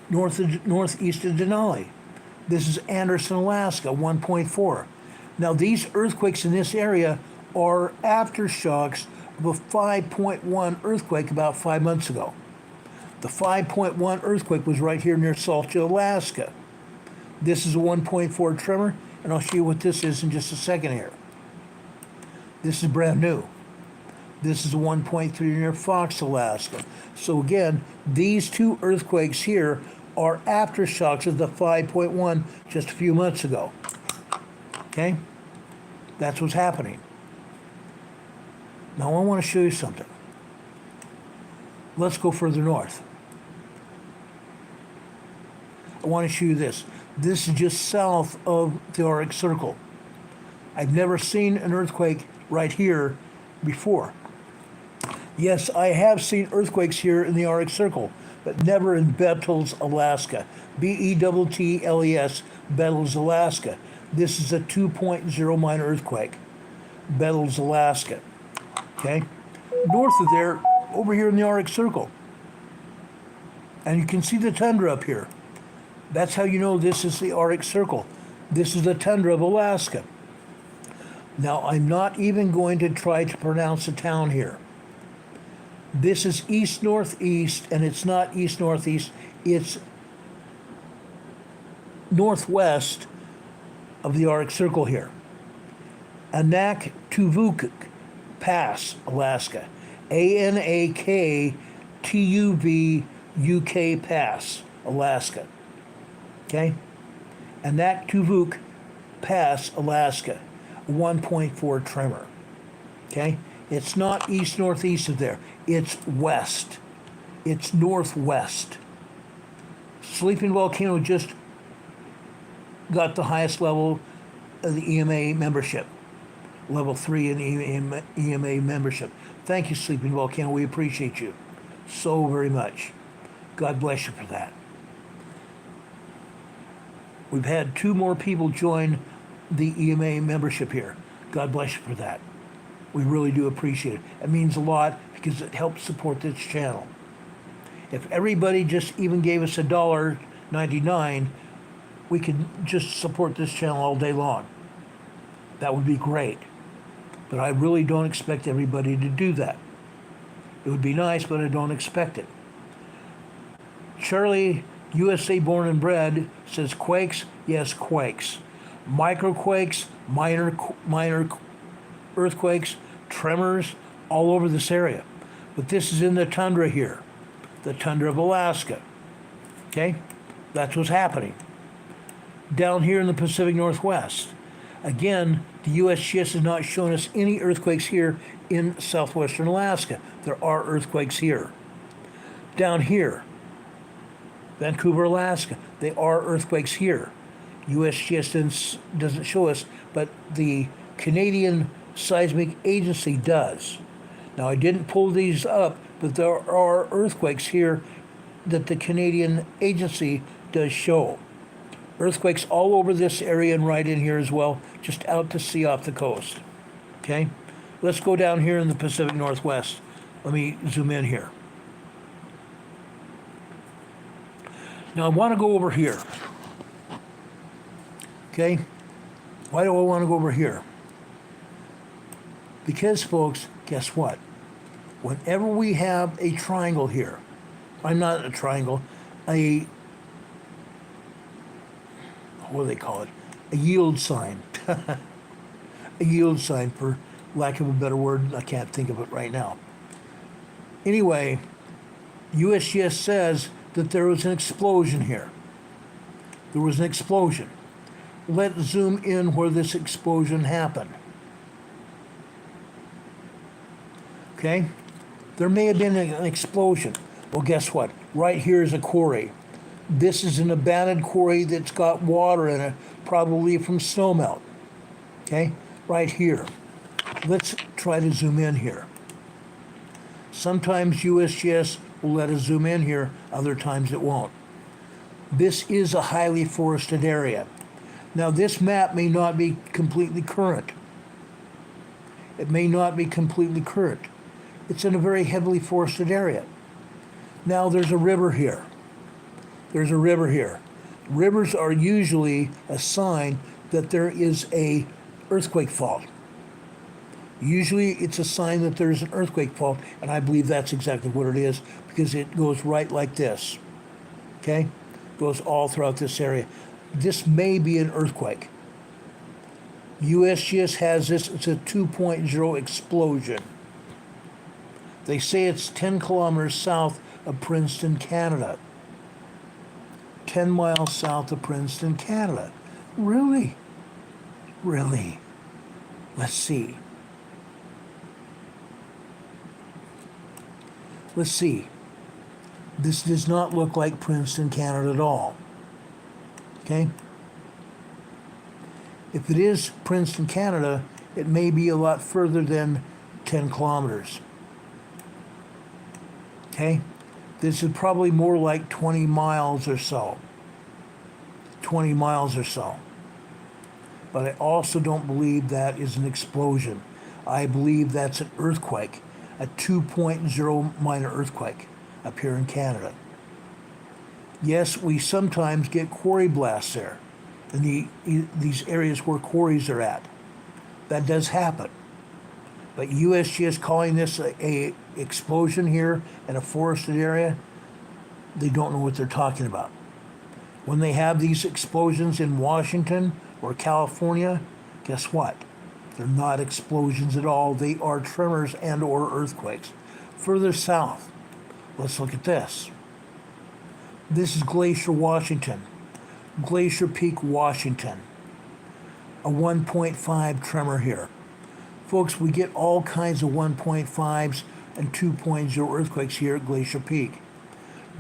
northeast of Denali, this is Anderson, Alaska, 1.4. Now these earthquakes in this area are aftershocks of a 5.1 earthquake about 5 months ago. The 5.1 earthquake was right here near Salta, Alaska. This is a 1.4 tremor, and I'll show you what this is in just a second here. This is brand new. This is a 1.3 near Fox, Alaska. So again, these two earthquakes here are aftershocks of the 5.1 just a few months ago. Okay? That's what's happening. Now I want to show you something. Let's go further north. I want to show you this. This is just south of the Arctic Circle. I've never seen an earthquake right here before. Yes, I have seen earthquakes here in the Arctic Circle, but never in Bettles, Alaska. Bettles, Bettles, Alaska. This is a 2.0 minor earthquake. Bettles, Alaska. Okay? North of there, over here in the Arctic Circle. And you can see the tundra up here. That's how you know this is the Arctic Circle. This is the tundra of Alaska. Now, I'm not even going to try to pronounce a town here. This is east-northeast, and it's not east-northeast. It's northwest of the Arctic Circle here. Anaktuvuk Pass, Alaska. Anaktuvuk Pass, Alaska. Okay? Anaktuvuk Pass, Alaska. 1.4 tremor. Okay? It's not east-northeast of there. It's west. It's northwest. Sleeping Volcano just got the highest level of the EMA membership. Level 3 in EMA membership. Thank you, Sleeping Volcano. We appreciate you so very much. God bless you for that. We've had 2 more people join the EMA membership here. God bless you for that. We really do appreciate it. It means a lot because it helps support this channel. If everybody just even gave us $1.99, we could just support this channel all day long. That would be great. But I really don't expect everybody to do that. It would be nice, but I don't expect it. Charlie, USA born and bred, says quakes. Yes, quakes. Microquakes, minor earthquakes, tremors, all over this area. But this is in the tundra here, the tundra of Alaska. Okay? That's what's happening. Down here in the Pacific Northwest. Again, the USGS has not shown us any earthquakes here in southwestern Alaska. There are earthquakes here. Down here, Vancouver, Alaska, there are earthquakes here. USGS doesn't show us, but the Canadian Seismic Agency does. Now, I didn't pull these up, but there are earthquakes here that the Canadian Agency does show. Earthquakes all over this area and right in here as well, just out to sea off the coast. Okay? Let's go down here in the Pacific Northwest. Let me zoom in here. Now, I want to go over here. Okay? Why do I want to go over here? Because, folks, guess what? Whenever we have a triangle here, I'm not a triangle, what do they call it? A yield sign. A yield sign, for lack of a better word. I can't think of it right now. Anyway, USGS says that there was an explosion here. There was an explosion. Let's zoom in where this explosion happened. okay? There may have been an explosion. Well, guess what? Right here is a quarry. This is an abandoned quarry that's got water in it, probably from snowmelt, okay? Right here. Let's try to zoom in here. Sometimes USGS will let us zoom in here, other times it won't. This is a highly forested area. Now this map may not be completely current. It may not be completely current. It's in a very heavily forested area. Now there's a river here. There's a river here. Rivers are usually a sign that there is a earthquake fault. Usually it's a sign that there's an earthquake fault, and I believe that's exactly what it is, because it goes right like this. Okay? Goes all throughout this area. This may be an earthquake. USGS has this, it's a 2.0 explosion. They say it's 10 kilometers south of Princeton, Canada. 10 miles south of Princeton, Canada. Really? Really? Let's see. Let's see. This does not look like Princeton, Canada at all. Okay? If it is Princeton, Canada, it may be a lot further than 10 kilometers. Okay? This is probably more like 20 miles or so. 20 miles or so. But I also don't believe that is an explosion. I believe that's an earthquake, a 2.0 minor earthquake up here in Canada. Yes, we sometimes get quarry blasts there, in these areas where quarries are at. That does happen. But USGS calling this a explosion here in a forested area, they don't know what they're talking about. When they have these explosions in Washington or California, guess what? They're not explosions at all. They are tremors and or earthquakes. Further south, let's look at this. This is Glacier, Washington. Glacier Peak, Washington. A 1.5 tremor here. Folks, we get all kinds of 1.5s and 2.0 earthquakes here at Glacier Peak.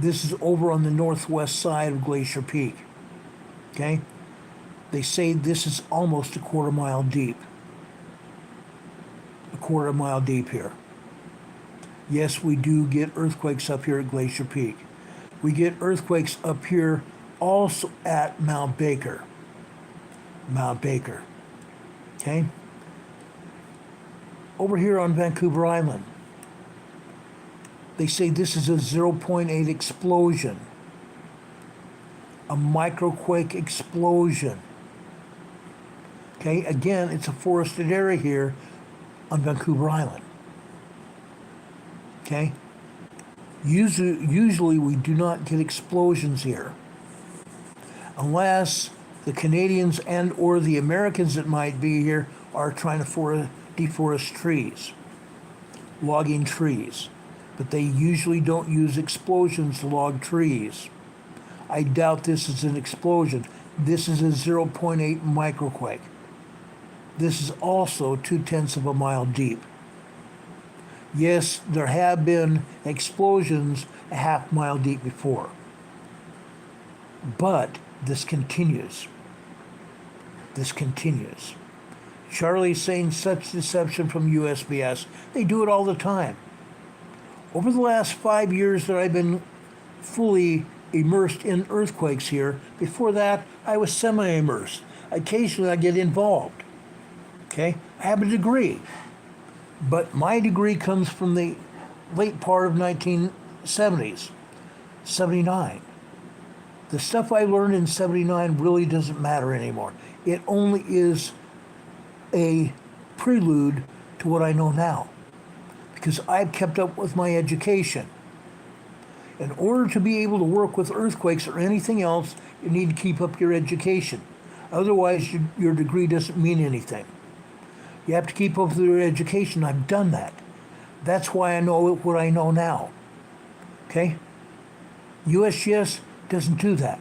This is over on the northwest side of Glacier Peak. Okay? They say this is almost a quarter mile deep. A quarter mile deep here. Yes, we do get earthquakes up here at Glacier Peak. We get earthquakes up here also at Mount Baker. Mount Baker. Okay? Over here on Vancouver Island, they say this is a 0.8 explosion. A microquake explosion. Okay, again, it's a forested area here on Vancouver Island. Okay? Usually we do not get explosions here. Unless the Canadians and or the Americans that might be here are trying to deforest trees, logging trees. But they usually don't use explosions to log trees. I doubt this is an explosion. This is a 0.8 microquake. This is also 0.2 of a mile deep. Yes, there have been explosions a half mile deep before. But this continues. This continues. Charlie's saying such deception from USBS. They do it all the time. Over the last 5 years that I've been fully immersed in earthquakes here, before that I was semi-immersed. Occasionally I get involved. Okay? I have a degree. But my degree comes from the late part of 1970s, 79. The stuff I learned in 79 really doesn't matter anymore. It only is a prelude to what I know now, because I've kept up with my education. In order to be able to work with earthquakes or anything else, you need to keep up your education. Otherwise, your degree doesn't mean anything. You have to keep up with your education. I've done that. That's why I know what I know now. Okay? USGS doesn't do that.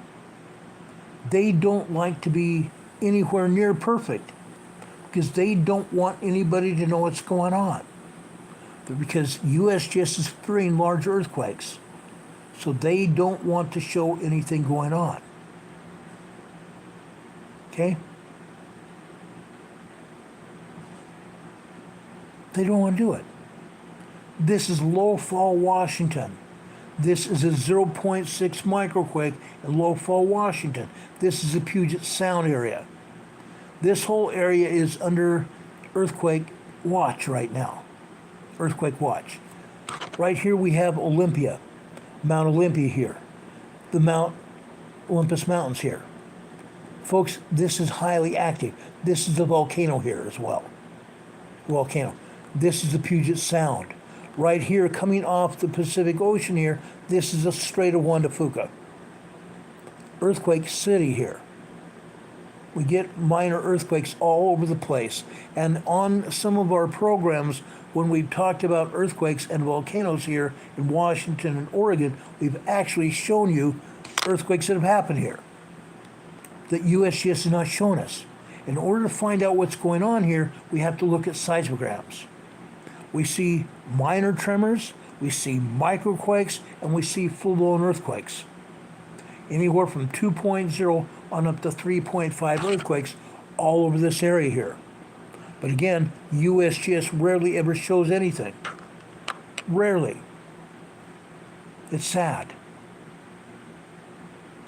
They don't like to be anywhere near perfect because they don't want anybody to know what's going on. because USGS is fearing large earthquakes. So they don't want to show anything going on. Okay? They don't want to do it. This is Low Fall, Washington. This is a 0.6 microquake in Low Fall, Washington. This is the Puget Sound area. This whole area is under earthquake watch right now. Earthquake watch. Right here we have Olympia, Mount Olympia here. The Mount Olympus Mountains here. Folks, this is highly active. This is the volcano here as well. Volcano. This is the Puget Sound. Right here, coming off the Pacific Ocean here, this is the Strait of Juan de Fuca. Earthquake City here. We get minor earthquakes all over the place. And on some of our programs, when we've talked about earthquakes and volcanoes here in Washington and Oregon, we've actually shown you earthquakes that have happened here that USGS has not shown us. In order to find out what's going on here, we have to look at seismograms. We see minor tremors, we see microquakes, and we see full-blown earthquakes. Anywhere from 2.0 on up to 3.5 earthquakes all over this area here. But again, USGS rarely ever shows anything. Rarely. It's sad.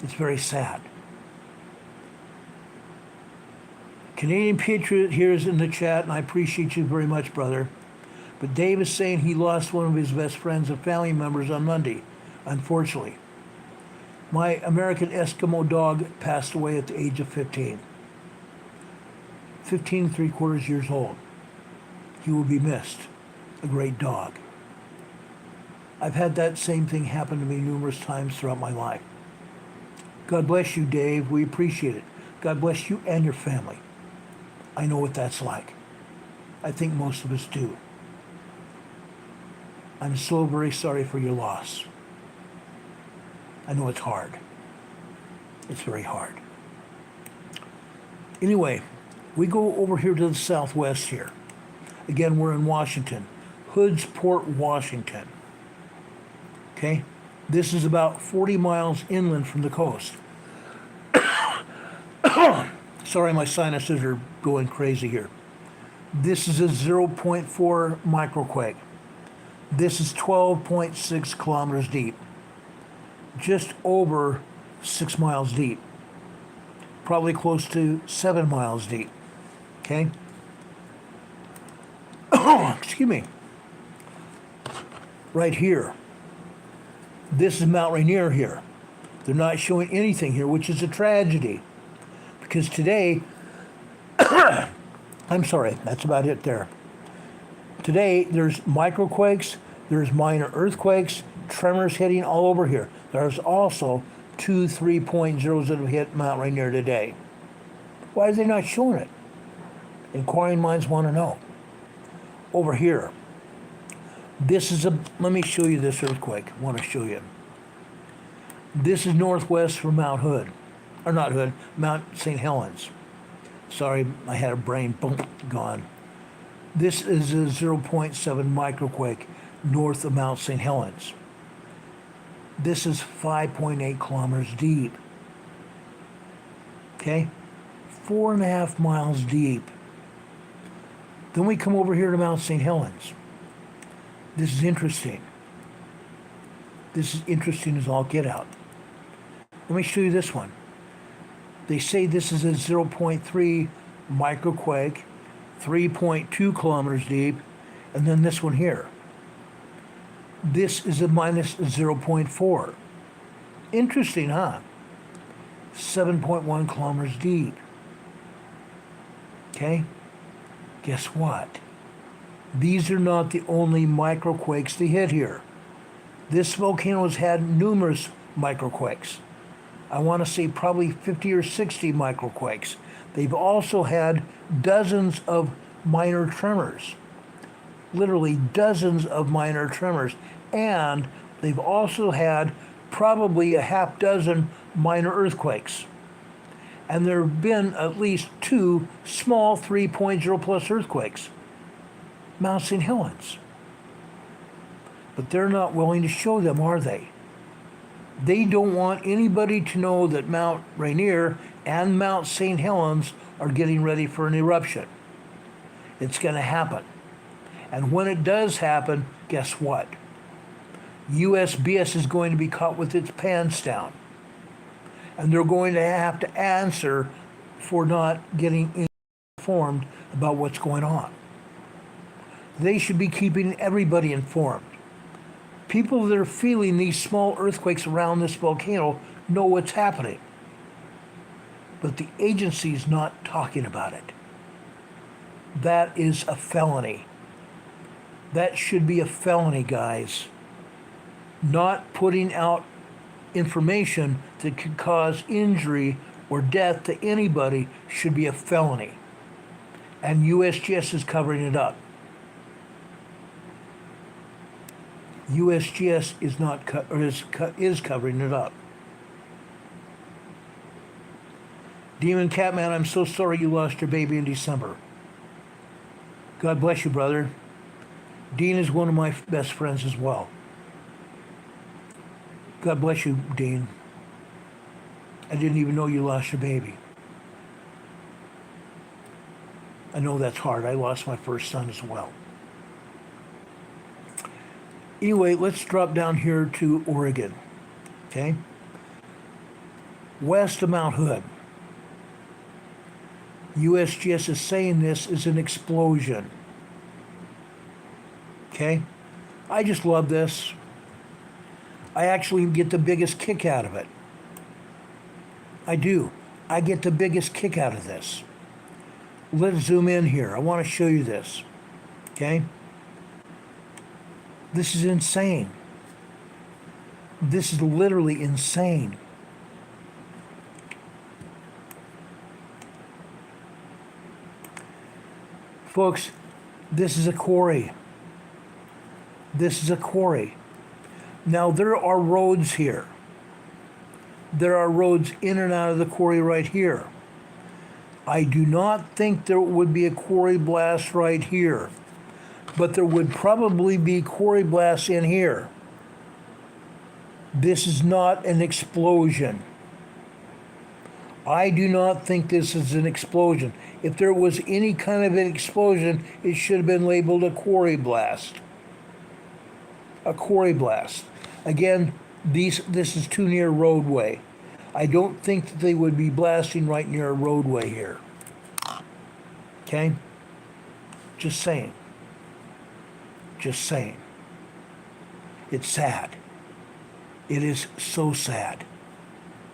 It's very sad. Canadian Patriot here is in the chat, and I appreciate you very much, brother. But Dave is saying he lost one of his best friends and family members on Monday, unfortunately. My American Eskimo dog passed away at the age of 15. 15 3/4 years old. He will be missed. A great dog. I've had that same thing happen to me numerous times throughout my life. God bless you, Dave. We appreciate it. God bless you and your family. I know what that's like. I think most of us do. I'm so very sorry for your loss. I know it's hard. It's very hard. Anyway, we go over here to the southwest here. Again, we're in Washington. Hoodsport, Washington. Okay? This is about 40 miles inland from the coast. Sorry, my sinuses are going crazy here. This is a 0.4 microquake. This is 12.6 kilometers deep. Just over 6 miles deep. Probably close to 7 miles deep. Okay? Excuse me. Right here. This is Mount Rainier here. They're not showing anything here, which is a tragedy. Because today, I'm sorry, that's about it there. Today, there's microquakes, there's minor earthquakes, tremors hitting all over here. There's also 2 3.0s that have hit Mount Rainier today. Why are they not showing it? Inquiring minds want to know. Over here, this is let me show you this earthquake. I want to show you. This is northwest from Mount Hood. Or not Hood, Mount St. Helens. Sorry, I had a brain, boom, gone. This is a 0.7 microquake north of Mount St. Helens. This is 5.8 kilometers deep. Okay? 4.5 miles deep. Then we come over here to Mount St. Helens. This is interesting. This is interesting as all get out. Let me show you this one. They say this is a 0.3 microquake, 3.2 kilometers deep, and then this one here. This is a minus 0.4. Interesting, huh? 7.1 kilometers deep. Okay? Guess what? These are not the only microquakes to hit here. This volcano has had numerous microquakes. I want to say probably 50 or 60 microquakes. They've also had dozens of minor tremors. Literally dozens of minor tremors. And they've also had probably a half dozen minor earthquakes. And there have been at least 2 small 3.0 plus earthquakes. Mount St. Helens. But they're not willing to show them, are they? They don't want anybody to know that Mount Rainier and Mount St. Helens are getting ready for an eruption. It's going to happen. And when it does happen, guess what? USBS is going to be caught with its pants down. And they're going to have to answer for not getting informed about what's going on. They should be keeping everybody informed. People that are feeling these small earthquakes around this volcano know what's happening. But the agency's not talking about it. That is a felony. That should be a felony, guys. Not putting out information that could cause injury or death to anybody should be a felony. And USGS is covering it up. USGS is covering it up. Demon Catman, I'm so sorry you lost your baby in December. God bless you, brother. Dean is one of my best friends as well. God bless you, Dean. I didn't even know you lost your baby. I know that's hard. I lost my first son as well. Anyway, let's drop down here to Oregon, okay? West of Mount Hood. USGS is saying this is an explosion. Okay? I just love this. I actually get the biggest kick out of it. I do. I get the biggest kick out of this. Let's zoom in here. I want to show you this. Okay? This is insane. This is literally insane. Folks, this is a quarry. This is a quarry. Now, there are roads here. There are roads in and out of the quarry right here. I do not think there would be a quarry blast right here, but there would probably be quarry blasts in here. This is not an explosion. I do not think this is an explosion. If there was any kind of an explosion, it should have been labeled a quarry blast. A quarry blast. Again, this is too near roadway. I don't think that they would be blasting right near a roadway here. Okay? Just saying. Just saying. It's sad. It is so sad.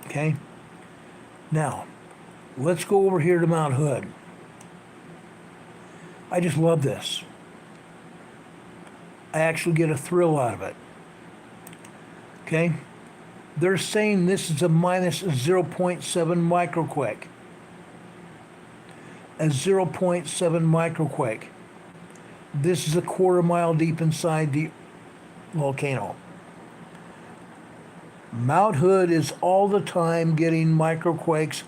Okay? Now, let's go over here to Mount Hood. I just love this. I actually get a thrill out of it. Okay? They're saying this is a minus 0.7 microquake. A 0.7 microquake. This is a quarter mile deep inside the volcano. Mount Hood is all the time getting microquakes,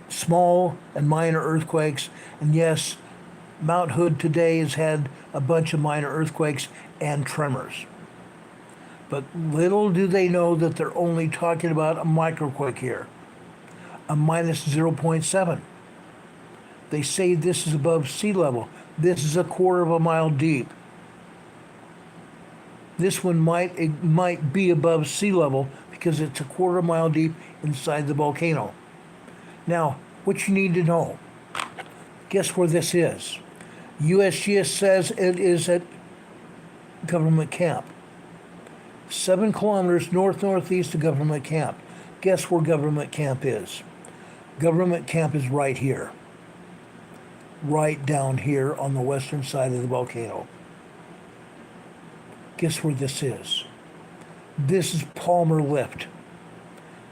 small and minor earthquakes, and yes, Mount Hood today has had a bunch of minor earthquakes and tremors. But little do they know that they're only talking about a microquake here, a minus 0.7. They say this is above sea level. This is a quarter of a mile deep. This one might be above sea level because it's a quarter mile deep inside the volcano. Now, what you need to know, guess where this is? USGS says it is at Government Camp. 7 kilometers northeast of Government Camp. Guess where Government Camp is? Government Camp is right here. Right down here on the western side of the volcano. Guess where this is? This is Palmer Lift.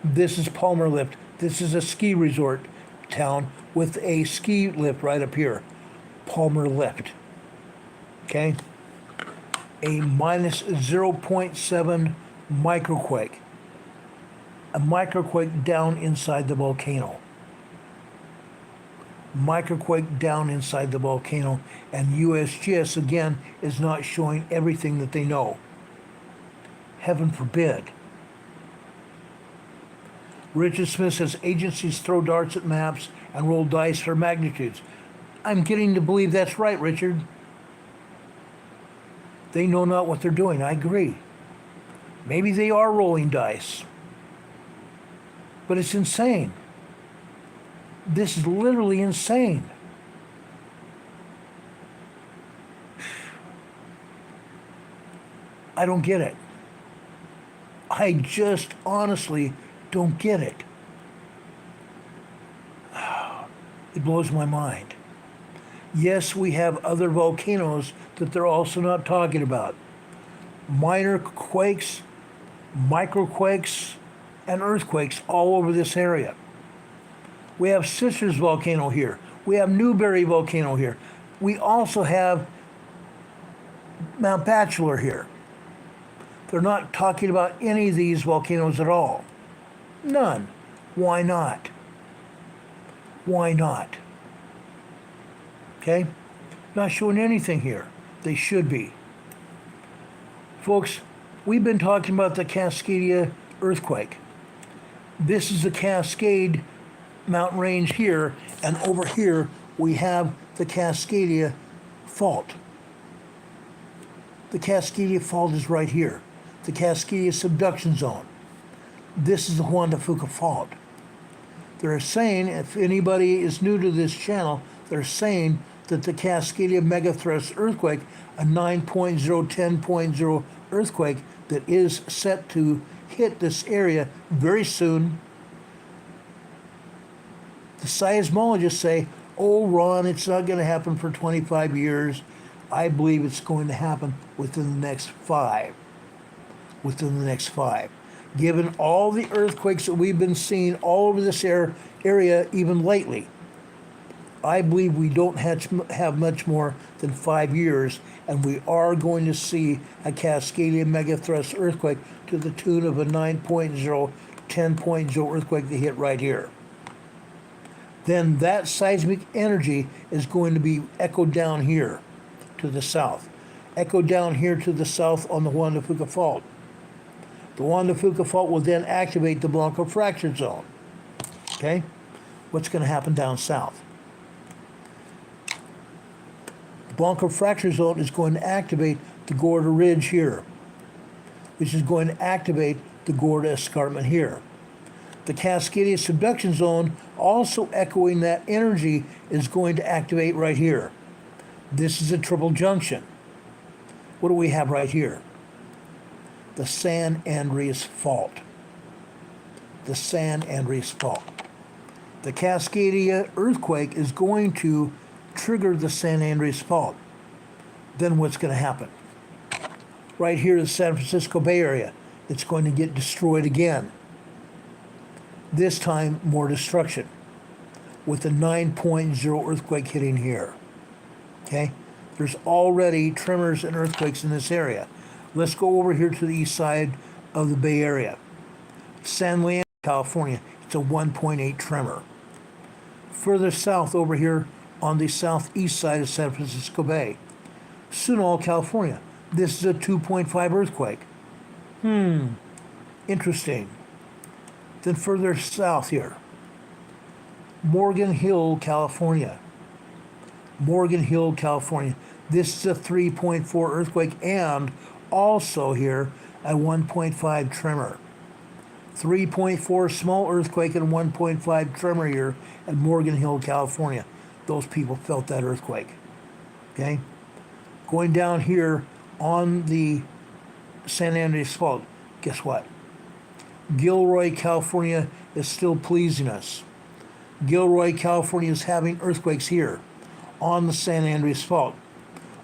This is Palmer Lift. This is a ski resort town with a ski lift right up here. Palmer Lift. Okay? A minus 0.7 microquake. A microquake down inside the volcano. Microquake down inside the volcano, and USGS again is not showing everything that they know. Heaven forbid. Richard Smith says agencies throw darts at maps and roll dice for magnitudes. I'm getting to believe that's right, Richard. They know not what they're doing. I agree. Maybe they are rolling dice. But it's insane. This is literally insane. I don't get it. I just honestly don't get it. It blows my mind. Yes, we have other volcanoes that they're also not talking about. Minor quakes, microquakes, and earthquakes all over this area. We have Sisters Volcano here. We have Newberry Volcano here. We also have Mount Bachelor here. They're not talking about any of these volcanoes at all. None. Why not? Why not? Okay? Not showing anything here. They should be. Folks, we've been talking about the Cascadia earthquake. This is the Cascade mountain range here, and over here we have the Cascadia fault. The Cascadia fault is right here. The Cascadia subduction zone. This is the Juan de Fuca fault. They're saying, if anybody is new to this channel, they're saying that the Cascadia megathrust earthquake, a 9.0, 10.0 earthquake that is set to hit this area very soon. The seismologists say, oh, Ron, it's not going to happen for 25 years. I believe it's going to happen within the next 5. Within the next 5. Given all the earthquakes that we've been seeing all over this area, even lately, I believe we don't have much more than 5 years, and we are going to see a Cascadia megathrust earthquake to the tune of a 9.0, 10.0 earthquake that hit right here. Then that seismic energy is going to be echoed down here to the south, echoed down here to the south on the Juan de Fuca fault. The Juan de Fuca fault will then activate the Blanco fracture zone. Okay? What's going to happen down south? The Blanco fracture zone is going to activate the Gorda Ridge here, which is going to activate the Gorda Escarpment here. The Cascadia subduction zone, also echoing that energy, is going to activate right here. This is a triple junction. What do we have right here? The San Andreas Fault. The San Andreas Fault. The Cascadia earthquake is going to trigger the San Andreas Fault. Then what's going to happen? Right here in the San Francisco Bay Area, it's going to get destroyed again. This time, more destruction, with the 9.0 earthquake hitting here. Okay? There's already tremors and earthquakes in this area. Let's go over here to the east side of the Bay Area. San Leandro, California, it's a 1.8 tremor. Further south over here on the southeast side of San Francisco Bay, Sunol, California, this is a 2.5 earthquake. Interesting. Then further south here, Morgan Hill, California. Morgan Hill, California. This is a 3.4 earthquake and also here a 1.5 tremor. 3.4 small earthquake and 1.5 tremor here at Morgan Hill, California. Those people felt that earthquake. Okay? Going down here on the San Andreas Fault, guess what? Gilroy, California is still pleasing us. Gilroy, California is having earthquakes here on the San Andreas Fault.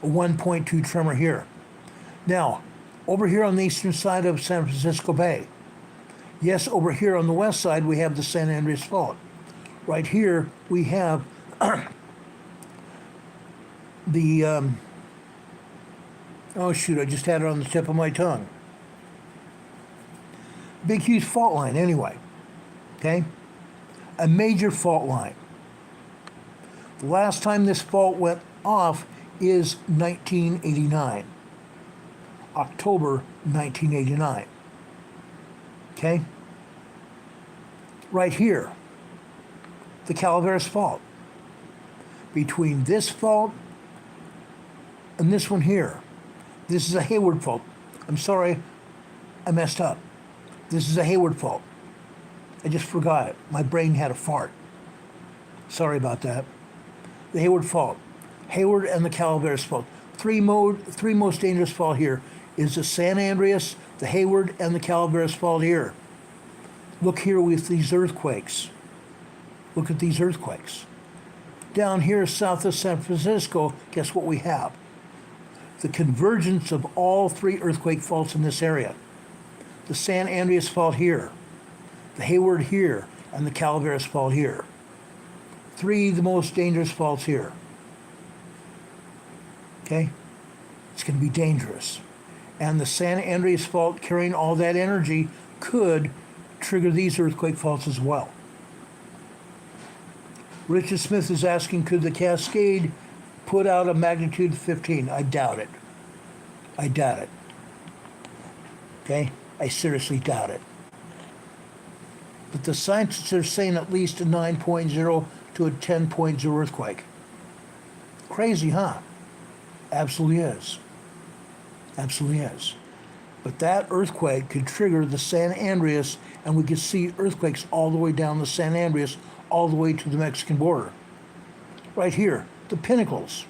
A 1.2 tremor here. Now, over here on the eastern side of San Francisco Bay, yes, over here on the west side, we have the San Andreas Fault. Right here, we have the, oh shoot, I just had it on the tip of my tongue. Big, huge fault line anyway, okay? A major fault line. The last time this fault went off is 1989, October 1989. Okay? Right here, the Calaveras Fault. Between this fault and this one here, this is a Hayward Fault. I'm sorry, I messed up. This is a Hayward Fault. I just forgot it. My brain had a fart. Sorry about that. The Hayward Fault. Hayward and the Calaveras Fault. Three most dangerous fault here is the San Andreas, the Hayward, and the Calaveras Fault here. Look here with these earthquakes. Look at these earthquakes. Down here south of San Francisco, guess what we have? The convergence of all three earthquake faults in this area. The San Andreas Fault here, the Hayward here, and the Calaveras Fault here. Three of the most dangerous faults here. Okay? It's going to be dangerous. And the San Andreas Fault carrying all that energy could trigger these earthquake faults as well. Richard Smith is asking, could the Cascade put out a magnitude 15? I doubt it. I doubt it. Okay? I seriously doubt it. But the scientists are saying at least a 9.0 to a 10.0 earthquake. Crazy, huh? Absolutely is. Absolutely is. But that earthquake could trigger the San Andreas, and we could see earthquakes all the way down the San Andreas, all the way to the Mexican border. Right here, the Pinnacles.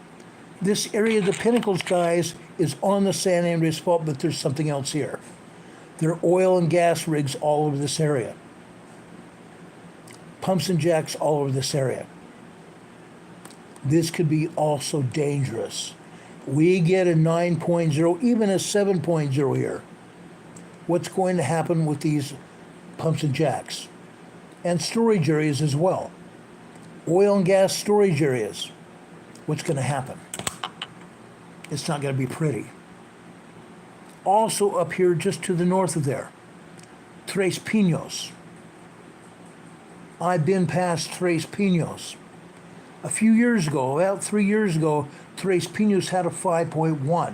This area of the Pinnacles, guys, is on the San Andreas Fault, but there's something else here. There are oil and gas rigs all over this area. Pumps and jacks all over this area. This could be also dangerous. We get a 9.0, even a 7.0 here. What's going to happen with these pumps and jacks? And storage areas as well. Oil and gas storage areas. What's going to happen? It's not going to be pretty. Also up here just to the north of there, Tres Pinos. I've been past Tres Pinos. A few years ago, about 3 years ago, Tres Pinos had a 5.1.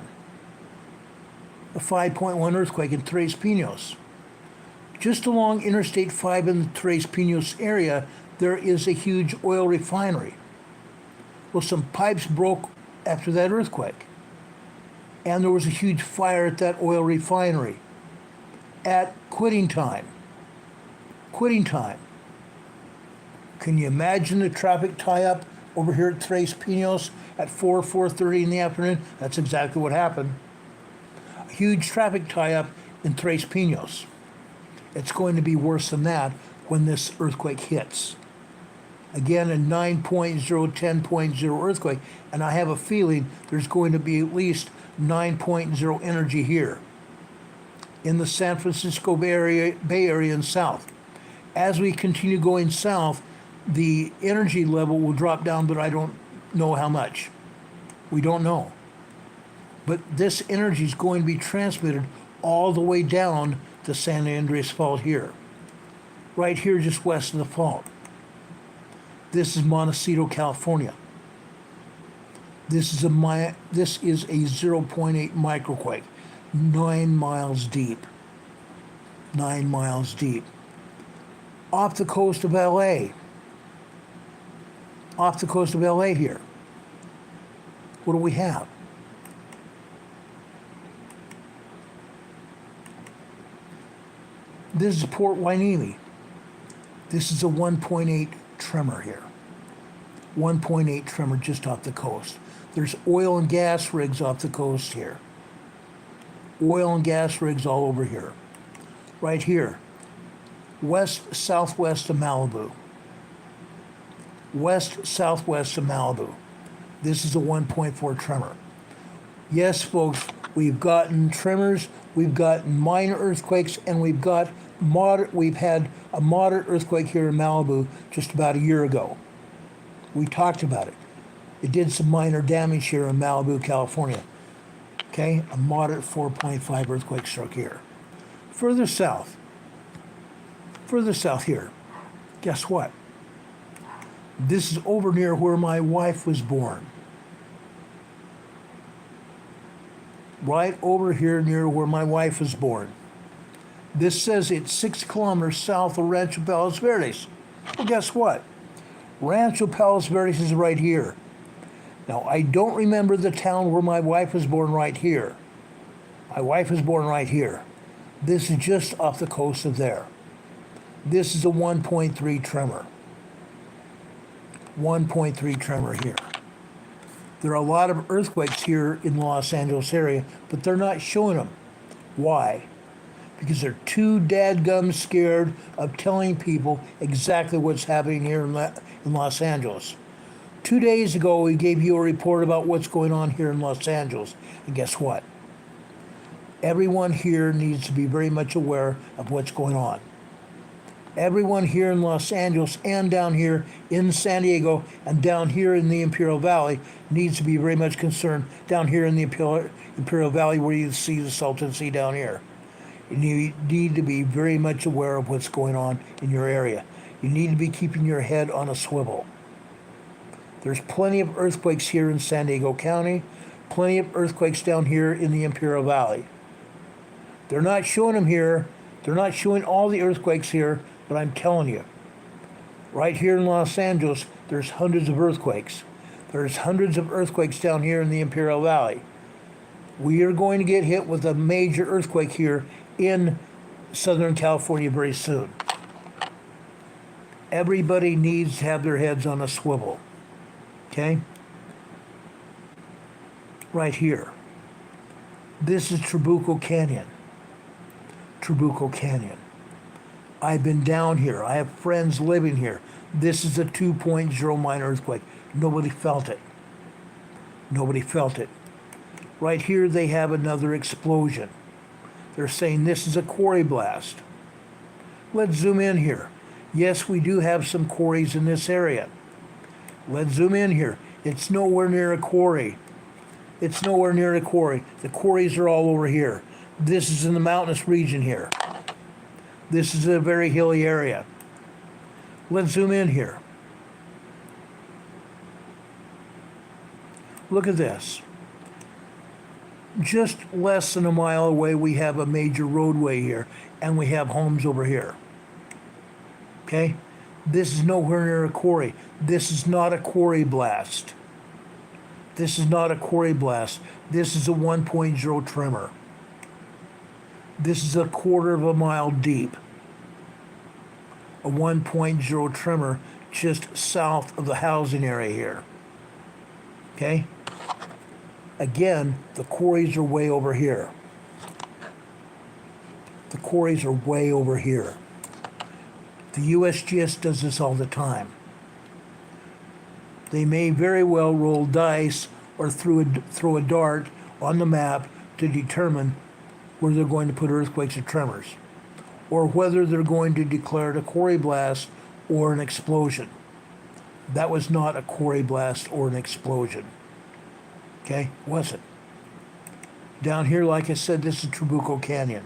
A 5.1 earthquake in Tres Pinos. Just along Interstate 5 in the Tres Pinos area, there is a huge oil refinery. Well, some pipes broke after that earthquake. And there was a huge fire at that oil refinery at quitting time. Quitting time. Can you imagine the traffic tie-up over here at Tres Pinos at 4:30 in the afternoon? That's exactly what happened. A huge traffic tie-up in Tres Pinos. It's going to be worse than that when this earthquake hits. Again, a 9.0, 10.0 earthquake, and I have a feeling there's going to be at least 9.0 energy here in the San Francisco Bay Area and south. As we continue going south, the energy level will drop down, but I don't know how much. We don't know. But this energy is going to be transmitted all the way down the San Andreas Fault here. Right here just west of the fault. This is Montecito, California. This is a 0.8 microquake, 9 miles deep. 9 miles deep. Off the coast of LA. Off the coast of LA here. What do we have? This is Port Hueneme. This is a 1.8 tremor here. 1.8 tremor just off the coast. There's oil and gas rigs off the coast here. Oil and gas rigs all over here. Right here. West southwest of Malibu. West southwest of Malibu. This is a 1.4 tremor. Yes, folks, we've gotten tremors, we've gotten minor earthquakes, and we've had a moderate earthquake here in Malibu just about a year ago. We talked about it. It did some minor damage here in Malibu, California. Okay, a moderate 4.5 earthquake struck here. Further south here, guess what? This is over near where my wife was born. Right over here near where my wife was born. This says it's 6 kilometers south of Rancho Palos Verdes. Well, guess what? Rancho Palos Verdes is right here. Now, I don't remember the town where my wife was born right here. My wife was born right here. This is just off the coast of there. This is a 1.3 tremor. 1.3 tremor here. There are a lot of earthquakes here in the Los Angeles area, but they're not showing them. Why? Because they're too dadgum scared of telling people exactly what's happening here in Los Angeles. 2 days ago, we gave you a report about what's going on here in Los Angeles. And guess what? Everyone here needs to be very much aware of what's going on. Everyone here in Los Angeles and down here in San Diego and down here in the Imperial Valley needs to be very much concerned down here in the Imperial Valley where you see the Salton Sea down here. You need to be very much aware of what's going on in your area. You need to be keeping your head on a swivel. There's plenty of earthquakes here in San Diego County, plenty of earthquakes down here in the Imperial Valley. They're not showing them here. They're not showing all the earthquakes here, but I'm telling you, right here in Los Angeles, there's hundreds of earthquakes. There's hundreds of earthquakes down here in the Imperial Valley. We are going to get hit with a major earthquake here in Southern California very soon. Everybody needs to have their heads on a swivel. Okay? Right here. This is Trabuco Canyon. Trabuco Canyon. I've been down here. I have friends living here. This is a 2.0 minor earthquake. Nobody felt it. Nobody felt it. Right here they have another explosion. They're saying this is a quarry blast. Let's zoom in here. Yes, we do have some quarries in this area. Let's zoom in here. It's nowhere near a quarry. It's nowhere near a quarry. The quarries are all over here. This is in the mountainous region here. This is a very hilly area. Let's zoom in here. Look at this. Just less than a mile away, we have a major roadway here, and we have homes over here. Okay? This is nowhere near a quarry. This is not a quarry blast. This is not a quarry blast. This is a 1.0 tremor. This is a quarter of a mile deep. A 1.0 tremor just south of the housing area here. Okay? Again, the quarries are way over here. The quarries are way over here. The USGS does this all the time. They may very well roll dice or throw a dart on the map to determine where they're going to put earthquakes or tremors, or whether they're going to declare it a quarry blast or an explosion. That was not a quarry blast or an explosion. Okay, wasn't. Down here, like I said, this is Trabuco Canyon.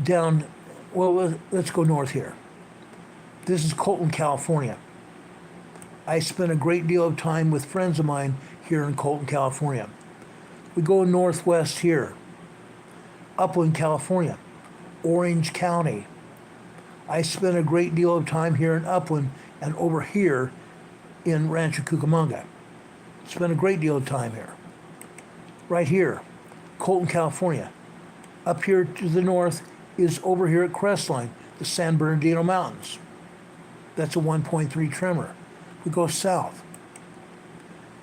Let's go north here. This is Colton, California. I spent a great deal of time with friends of mine here in Colton, California. We go northwest here. Upland, California. Orange County. I spent a great deal of time here in Upland and over here in Rancho Cucamonga. Spent a great deal of time here. Right here, Colton, California. Up here to the north is over here at Crestline, the San Bernardino Mountains. That's a 1.3 tremor. We go south.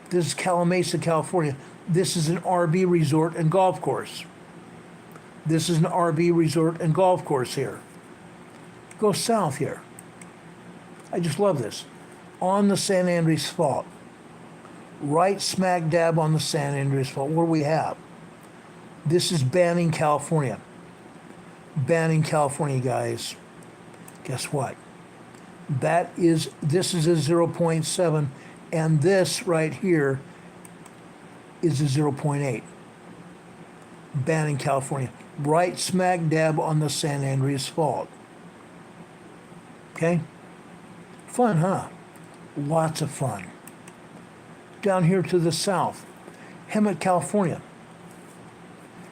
This is Calamasa, California. This is an RV resort and golf course. This is an RV resort and golf course here. Go south here. I just love this. On the San Andreas Fault. Right smack dab on the San Andreas Fault. What do we have? This is Banning, California. Banning, California, guys. Guess what? This is a 0.7, and this right here is a 0.8. Banning, California. Right smack dab on the San Andreas Fault. Okay? Fun, huh? Lots of fun. Down here to the south, Hemet, California.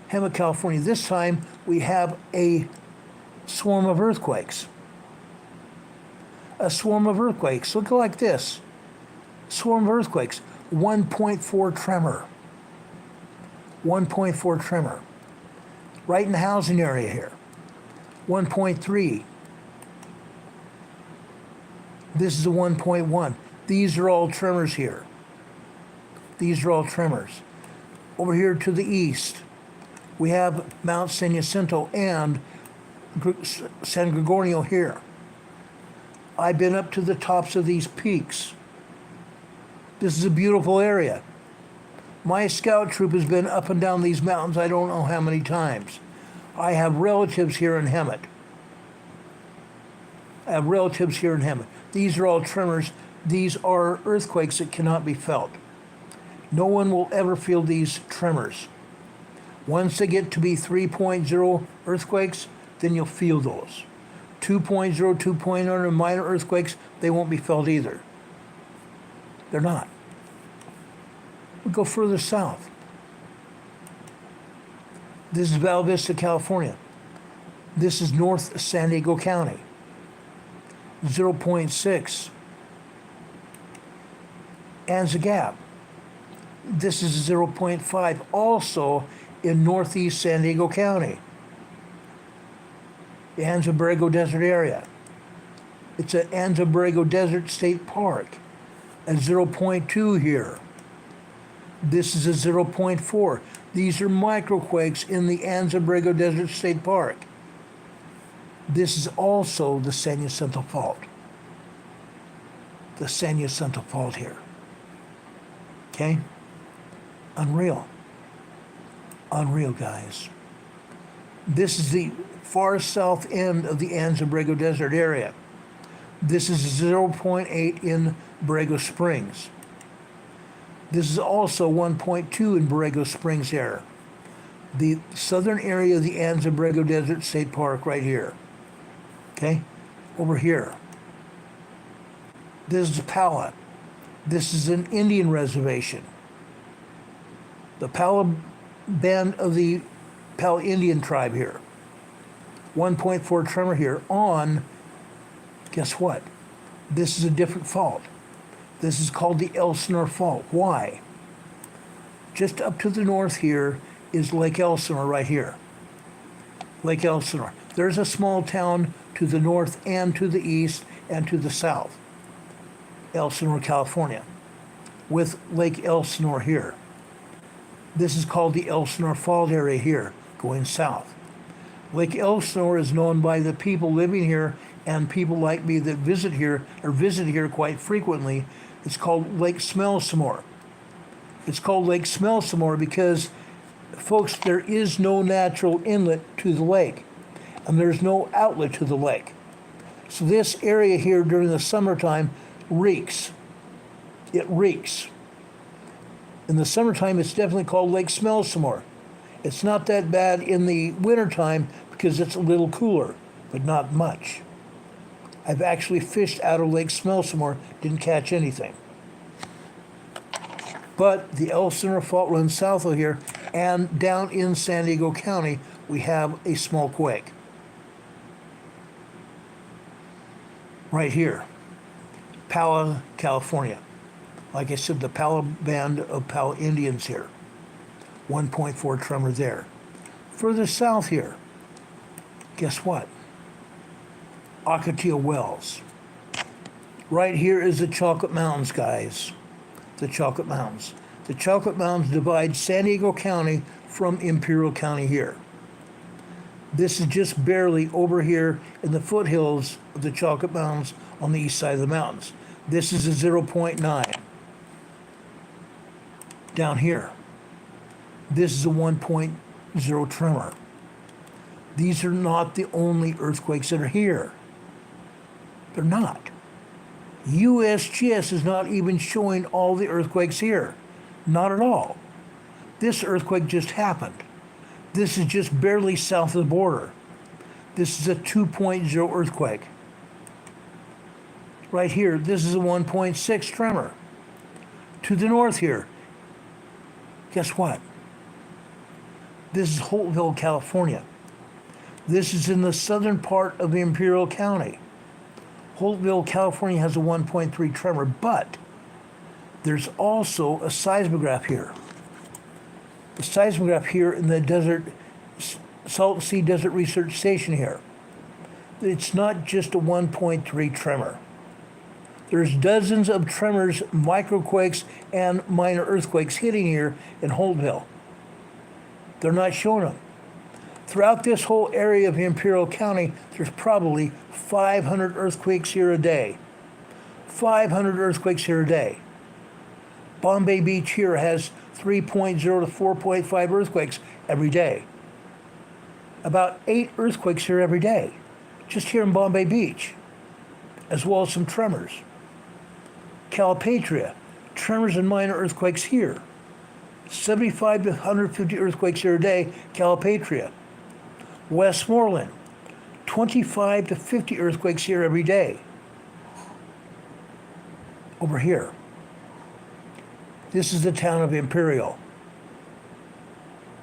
Hemet, California. This time we have a swarm of earthquakes. A swarm of earthquakes. Look like this. Swarm of earthquakes. 1.4 tremor. 1.4 tremor. Right in the housing area here. 1.3. This is a 1.1. These are all tremors here. These are all tremors. Over here to the east, we have Mount San Jacinto and San Gregorio here. I've been up to the tops of these peaks. This is a beautiful area. My scout troop has been up and down these mountains I don't know how many times. I have relatives here in Hemet. These are all tremors. These are earthquakes that cannot be felt. No one will ever feel these tremors. Once they get to be 3.0 earthquakes, then you'll feel those. 2.0, 2.0 are minor earthquakes, they won't be felt either. They're not. We go further south. This is Val Vista, California. This is North San Diego County. 0.6. Anza Gap. This is 0.5, also in northeast San Diego County. The Anza Borrego Desert area. It's an Anza Borrego Desert State Park at 0.2 here. This is a 0.4. These are microquakes in the Anza Borrego Desert State Park. This is also the San Jacinto Fault. The San Jacinto Fault here. Okay? Unreal. Unreal, guys. This is the far south end of the Anza Borrego Desert area. This is 0.8 in Borrego Springs. This is also 1.2 in Borrego Springs area. The southern area of the Anza Borrego Desert State Park right here. Okay? Over here. This is Pala. This is an Indian reservation. The Pala band of the Pala Indian tribe here. 1.4 tremor here on, guess what? This is a different fault. This is called the Elsinore Fault. Why? Just up to the north here is Lake Elsinore right here. Lake Elsinore. There's a small town to the north and to the east and to the south. Elsinore, California, with Lake Elsinore here. This is called the Elsinore Fault area here, going south. Lake Elsinore is known by the people living here and people like me that visit here quite frequently. It's called Lake Smellsomore. It's called Lake Smellsomore because, folks, there is no natural inlet to the lake, and there's no outlet to the lake. So this area here during the summertime reeks. It reeks. In the summertime, it's definitely called Lake Smellsomore. It's not that bad in the wintertime because it's a little cooler, but not much. I've actually fished out of Lake Smellsomore, didn't catch anything. But the Elsinore Fault runs south of here, and down in San Diego County, we have a small quake. Right here, Pala, California. Like I said, the Pala band of Pala Indians here. 1.4 tremor there. Further south here, guess what? Ocotillo Wells. Right here is the Chocolate Mountains, guys. The Chocolate Mountains. The Chocolate Mountains divide San Diego County from Imperial County here. This is just barely over here in the foothills of the Chocolate Mountains on the east side of the mountains. This is a 0.9. Down here, this is a 1.0 tremor. These are not the only earthquakes that are here. They're not. USGS is not even showing all the earthquakes here. Not at all. This earthquake just happened. This is just barely south of the border. This is a 2.0 earthquake. Right here, this is a 1.6 tremor. To the north here, guess what? This is Holtville, California. This is in the southern part of Imperial County. Holtville, California has a 1.3 tremor, but there's also a seismograph here. The seismograph here in the Salton Sea Desert Research Station here. It's not just a 1.3 tremor. There's dozens of tremors, microquakes, and minor earthquakes hitting here in Holtville. They're not showing them. Throughout this whole area of Imperial County, there's probably 500 earthquakes here a day. 500 earthquakes here a day. Bombay Beach here has 3.0 to 4.5 earthquakes every day. About 8 earthquakes here every day, just here in Bombay Beach, as well as some tremors. Calipatria, tremors and minor earthquakes here. 75 to 150 earthquakes here a day, Calipatria. Westmoreland, 25 to 50 earthquakes here every day. Over here. This is the town of Imperial.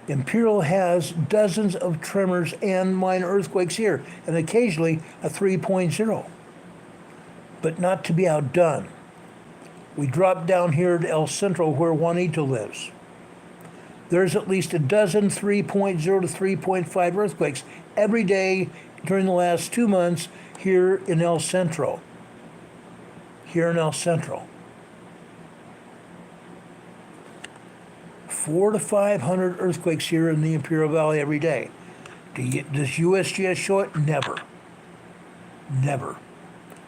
Imperial has dozens of tremors and minor earthquakes here, and occasionally a 3.0. But not to be outdone, we drop down here to El Centro where Juanito lives. There's at least a dozen 3.0 to 3.5 earthquakes every day during the last 2 months here in El Centro. Here in El Centro. 400 to 500 earthquakes here in the Imperial Valley every day. Does USGS show it? Never. Never.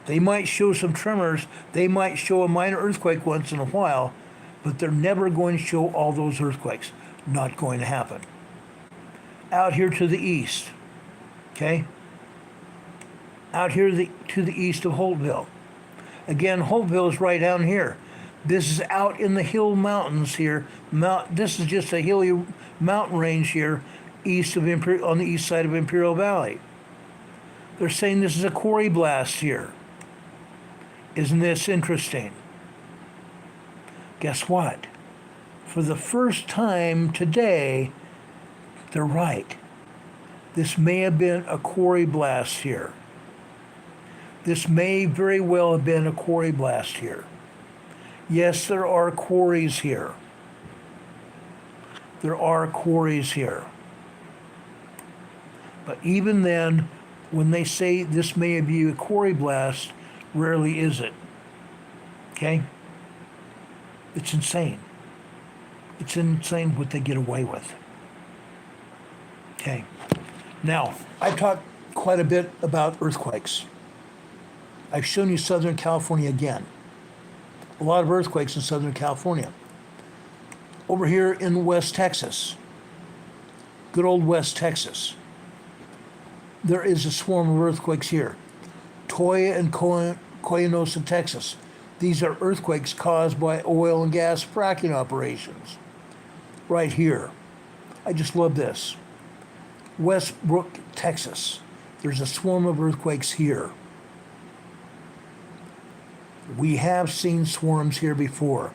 They might show some tremors, they might show a minor earthquake once in a while, but they're never going to show all those earthquakes. Not going to happen. Out here to the east, okay? Out here to the east of Holtville. Again, Holtville is right down here. This is out in the hill mountains here. This is just a hilly mountain range here, east of on the east side of Imperial Valley. They're saying this is a quarry blast here. Isn't this interesting? Guess what? For the first time today, they're right. This may have been a quarry blast here. This may very well have been a quarry blast here. Yes, there are quarries here. There are quarries here. But even then, when they say this may be a quarry blast, rarely is it. Okay? It's insane. It's insane what they get away with. Okay. Now, I've talked quite a bit about earthquakes. I've shown you Southern California again. A lot of earthquakes in Southern California. Over here in West Texas, good old West Texas, there is a swarm of earthquakes here. Toya and Coyanosa, Texas. These are earthquakes caused by oil and gas fracking operations. Right here. I just love this. Westbrook, Texas. There's a swarm of earthquakes here. We have seen swarms here before.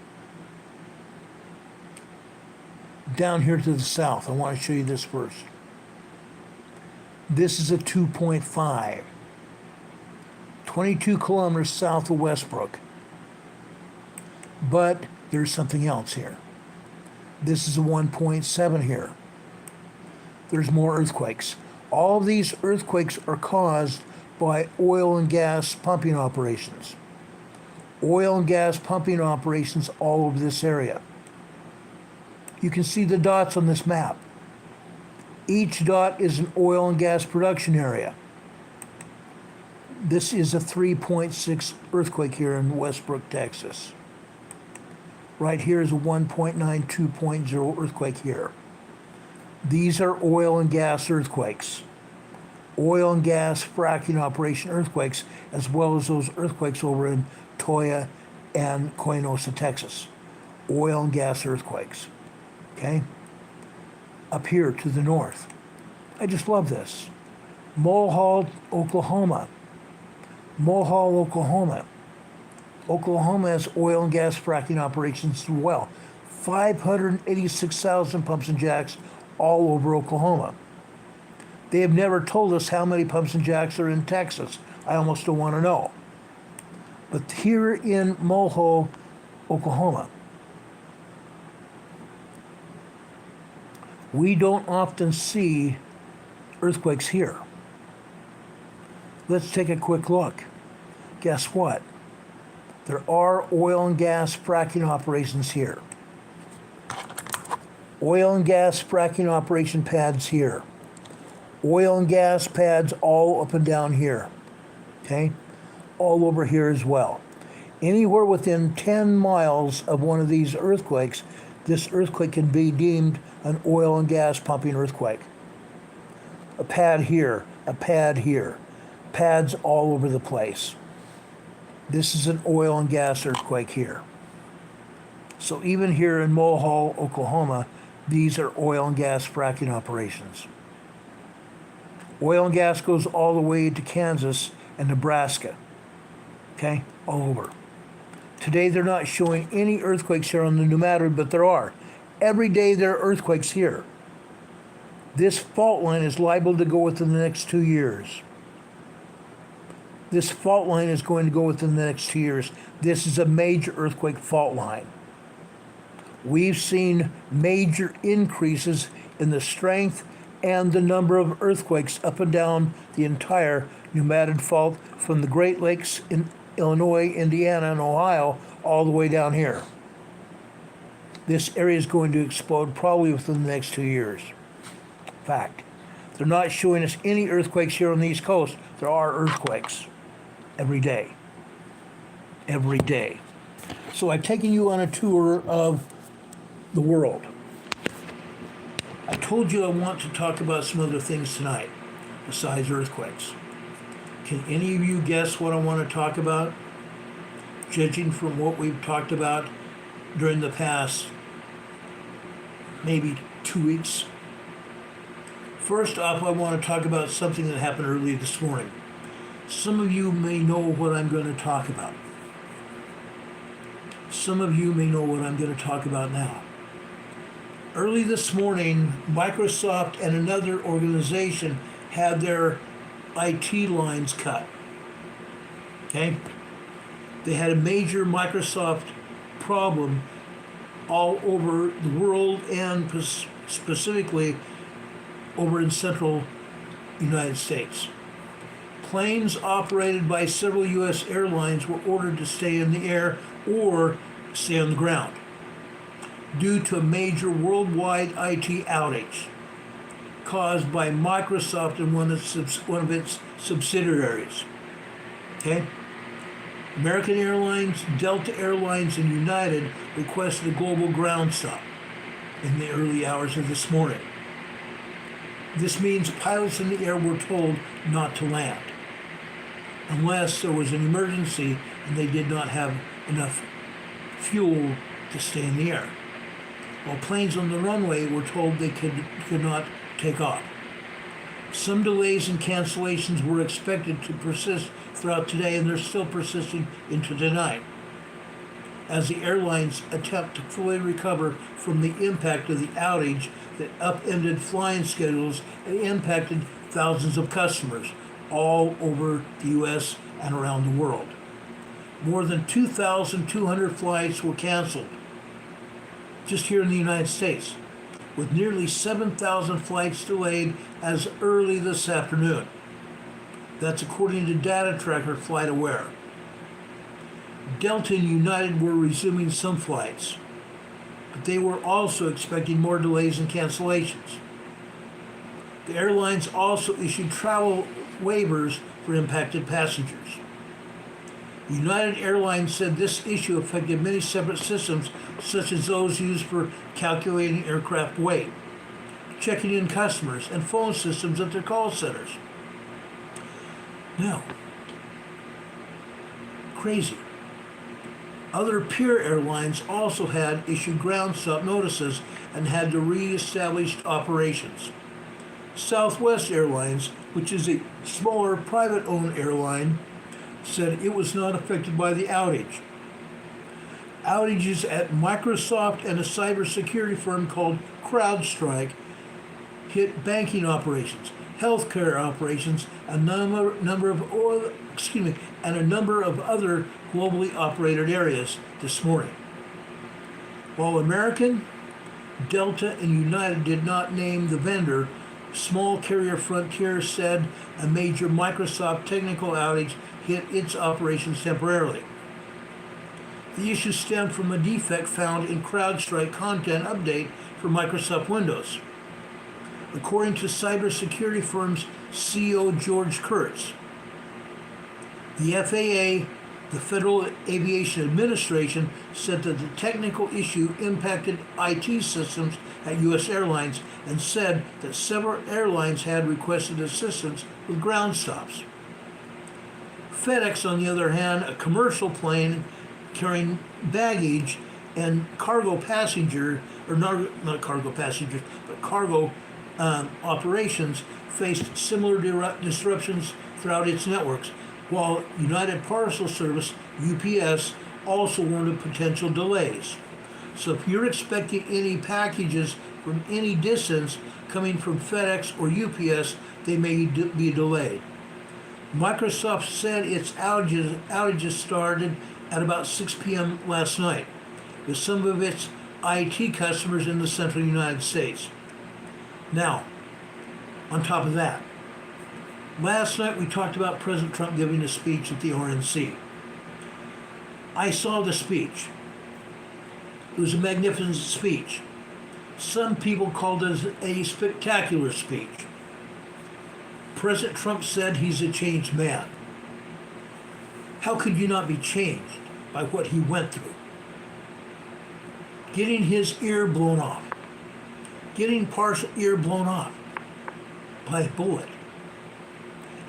Down here to the south, I want to show you this first. This is a 2.5. 22 kilometers south of Westbrook. But there's something else here. This is a 1.7 here. There's more earthquakes. All of these earthquakes are caused by oil and gas pumping operations. Oil and gas pumping operations all over this area. You can see the dots on this map. Each dot is an oil and gas production area. This is a 3.6 earthquake here in Westbrook, Texas. Right here is a 1.9, 2.0 earthquake here. These are oil and gas earthquakes. Oil and gas fracking operation earthquakes, as well as those earthquakes over in Toya and Coyanosa, Texas. Oil and gas earthquakes. Okay? Up here to the north. I just love this. Mulhall, Oklahoma. Mulhall, Oklahoma. Oklahoma has oil and gas fracking operations as well. 586,000 pumps and jacks all over Oklahoma. They have never told us how many pumps and jacks are in Texas. I almost don't want to know. But here in Moho, Oklahoma, we don't often see earthquakes here. Let's take a quick look. Guess what? There are oil and gas fracking operations here. Oil and gas fracking operation pads here. Oil and gas pads all up and down here. Okay? All over here as well. Anywhere within 10 miles of one of these earthquakes, this earthquake can be deemed an oil and gas pumping earthquake. A pad here, a pad here. Pads all over the place. This is an oil and gas earthquake here. So even here in Moho, Oklahoma, these are oil and gas fracking operations. Oil and gas goes all the way to Kansas and Nebraska. Okay, all over. Today they're not showing any earthquakes here on the Pneumatic, but there are. Every day there are earthquakes here. This fault line is liable to go within the next 2 years. This fault line is going to go within the next 2 years. This is a major earthquake fault line. We've seen major increases in the strength and the number of earthquakes up and down the entire Pneumatic Fault from the Great Lakes in Illinois, Indiana, and Ohio all the way down here. This area is going to explode probably within the next 2 years. Fact. They're not showing us any earthquakes here on the East Coast. There are earthquakes every day. Every day. So I've taken you on a tour of the world. I told you I want to talk about some other things tonight besides earthquakes. Can any of you guess what I want to talk about? Judging from what we've talked about during the past maybe 2 weeks. First off, I want to talk about something that happened early this morning. Some of you may know what I'm going to talk about. Some of you may know what I'm going to talk about now. Early this morning, Microsoft and another organization had their IT lines cut. Okay? They had a major Microsoft problem all over the world and specifically over in central United States. Planes operated by several U.S. airlines were ordered to stay in the air or stay on the ground due to a major worldwide IT outage caused by Microsoft and one of its subsidiaries. Okay? American Airlines, Delta Airlines, and United requested a global ground stop in the early hours of this morning. This means pilots in the air were told not to land unless there was an emergency and they did not have enough fuel to stay in the air. While planes on the runway were told they could not take off. Some delays and cancellations were expected to persist throughout today, and they're still persisting into tonight as the airlines attempt to fully recover from the impact of the outage that upended flying schedules and impacted thousands of customers all over the U.S. and around the world. More than 2,200 flights were canceled just here in the United States, with nearly 7,000 flights delayed as early this afternoon. That's according to data tracker FlightAware. Delta and United were resuming some flights, but they were also expecting more delays and cancellations. The airlines also issued travel waivers for impacted passengers. United Airlines said this issue affected many separate systems, such as those used for calculating aircraft weight, checking in customers, and phone systems at their call centers. Now, crazy. Other peer airlines also had issued ground stop notices and had to reestablish operations. Southwest Airlines, which is a smaller private-owned airline, said it was not affected by the outage. Outages at Microsoft and a cybersecurity firm called CrowdStrike hit banking operations, healthcare operations, and a number of other globally operated areas this morning. While American, Delta, and United did not name the vendor, small carrier Frontier said a major Microsoft technical outage hit its operations temporarily. The issue stemmed from a defect found in CrowdStrike content update for Microsoft Windows, according to cybersecurity firm's CEO George Kurtz. The FAA, the Federal Aviation Administration, said that the technical issue impacted IT systems at U.S. airlines and said that several airlines had requested assistance with ground stops. FedEx, on the other hand, a commercial plane carrying baggage and cargo passenger, or not cargo passengers, but cargo operations, faced similar disruptions throughout its networks, while United Parcel Service, UPS, also warned of potential delays. So if you're expecting any packages from any distance coming from FedEx or UPS, they may be delayed. Microsoft said its outages started at about 6 p.m. last night, with some of its IT customers in the central United States. Now, on top of that, last night we talked about President Trump giving a speech at the RNC. I saw the speech. It was a magnificent speech. Some people called it a spectacular speech. President Trump said he's a changed man. How could you not be changed by what he went through? Getting his ear blown off. Getting partial ear blown off by a bullet.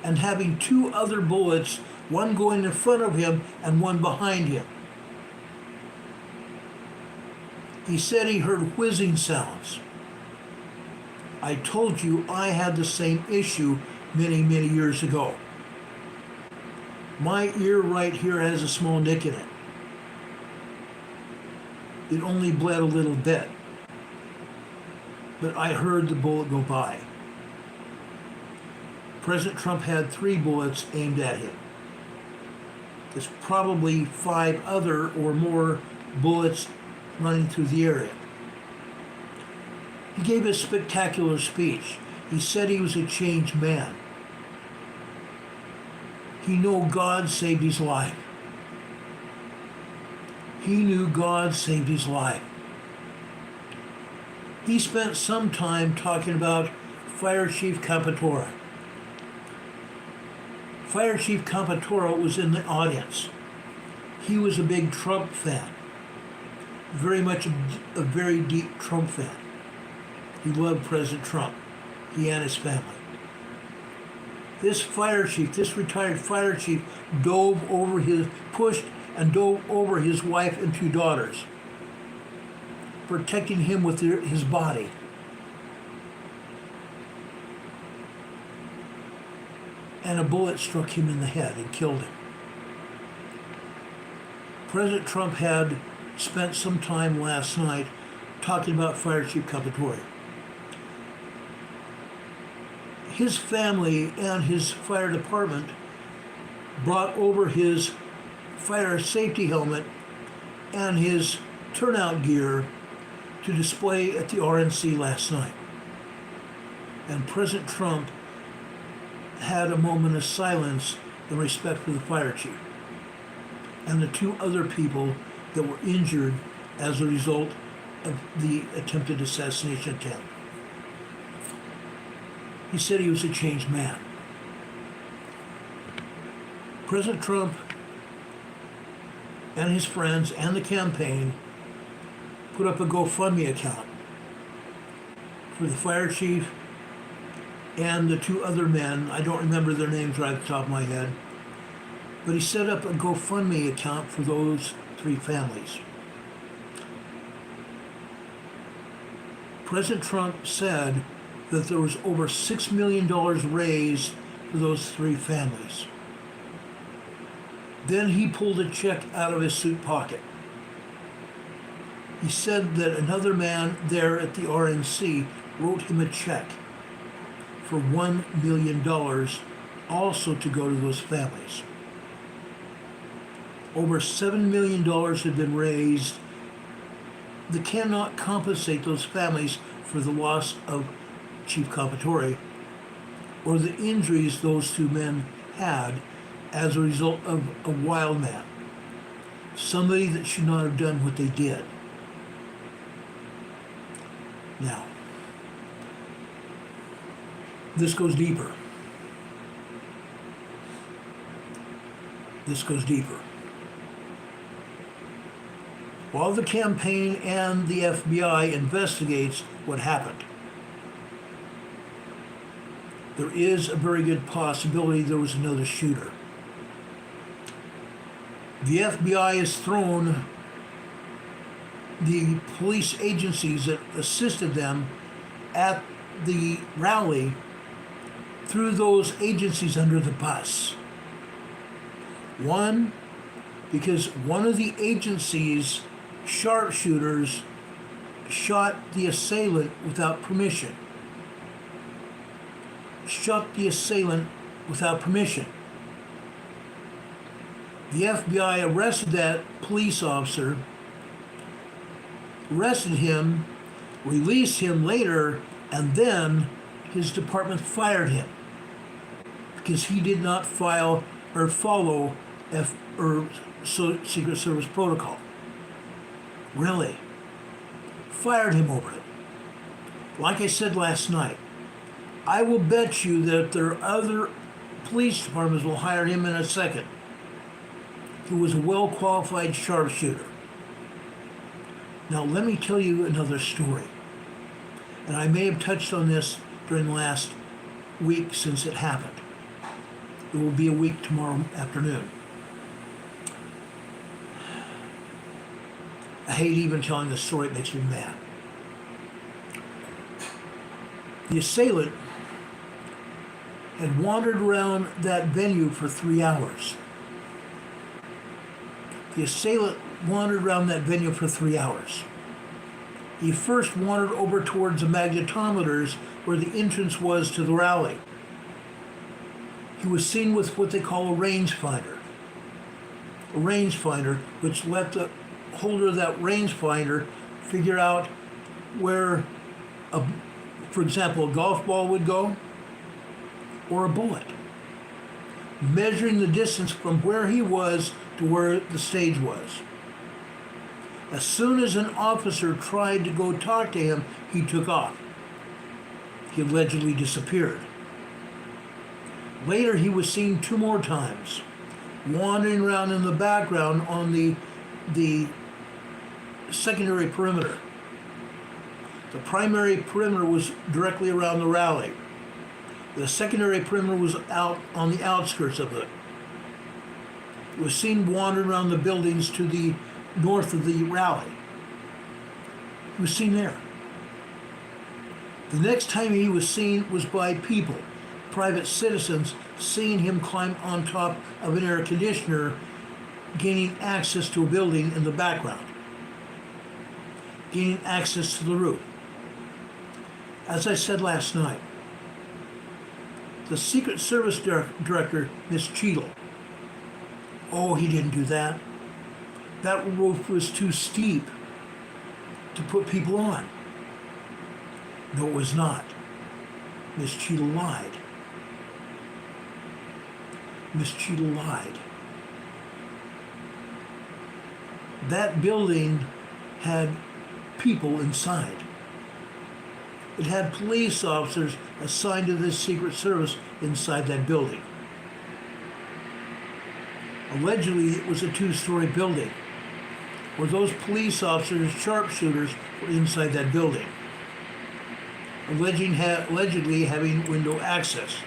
And having two other bullets, one going in front of him and one behind him. He said he heard whizzing sounds. I told you I had the same issue many, many years ago. My ear right here has a small nick in it. It only bled a little bit. But I heard the bullet go by. President Trump had 3 bullets aimed at him. There's probably 5 other or more bullets running through the area. He gave a spectacular speech. He said he was a changed man. He knew God saved his life. He knew God saved his life. He spent some time talking about Fire Chief Capatora. Fire Chief Capatora was in the audience. He was a big Trump fan. Very much a very deep Trump fan. He loved President Trump, he and his family. This fire chief, this retired fire chief, pushed and dove over his wife and 2 daughters, protecting him with his body. And a bullet struck him in the head and killed him. President Trump had spent some time last night talking about Fire Chief Capatora. His family and his fire department brought over his fire safety helmet and his turnout gear to display at the RNC last night. And President Trump had a moment of silence in respect for the fire chief and the 2 other people that were injured as a result of the attempted assassination attempt. He said he was a changed man. President Trump and his friends and the campaign put up a GoFundMe account for the fire chief and the 2 other men. I don't remember their names right off the top of my head. But he set up a GoFundMe account for those 3 families. President Trump said that there was over $6 million raised for those 3 families. Then he pulled a check out of his suit pocket. He said that another man there at the RNC wrote him a check for $1 million also to go to those families. Over $7 million have been raised that cannot compensate those families for the loss of Chief Compatore or the injuries those two men had as a result of a wild man, somebody that should not have done what they did. Now, this goes deeper. This goes deeper. While the campaign and the FBI investigates what happened, there is a very good possibility there was another shooter. The FBI has thrown the police agencies that assisted them at the rally through those agencies under the bus. One, because one of the agency's sharpshooters shot the assailant without permission. Shot the assailant without permission. The FBI arrested that police officer, arrested him, released him later, and then his department fired him because he did not file or follow Secret Service protocol. Really? Fired him over it. Like I said last night, I will bet you that there are other police departments will hire him in a second. He was a well-qualified sharpshooter. Now let me tell you another story. And I may have touched on this during the last week since it happened. It will be a week tomorrow afternoon. I hate even telling this story, it makes me mad. The assailant had wandered around that venue for 3 hours. The assailant wandered around that venue for 3 hours. He first wandered over towards the magnetometers where the entrance was to the rally. He was seen with what they call a rangefinder. A rangefinder, which let the holder of that rangefinder figure out where, for example, a golf ball would go or a bullet, measuring the distance from where he was to where the stage was. As soon as an officer tried to go talk to him, he took off. He allegedly disappeared. Later, he was seen 2 more times, wandering around in the background on the secondary perimeter. The primary perimeter was directly around the rally. The secondary perimeter was out on the outskirts of it. He was seen wandering around the buildings to the north of the rally. He was seen there. The next time he was seen was by people, private citizens, seeing him climb on top of an air conditioner, gaining access to a building in the background, gaining access to the roof. As I said last night, the Secret Service Director, Ms. Cheadle, oh, he didn't do that. That roof was too steep to put people on. No, it was not. Ms. Cheadle lied. Ms. Cheadle lied. That building had people inside. It had police officers assigned to this Secret Service inside that building. Allegedly, it was a 2-story building where those police officers, sharpshooters, were inside that building, allegedly having window access.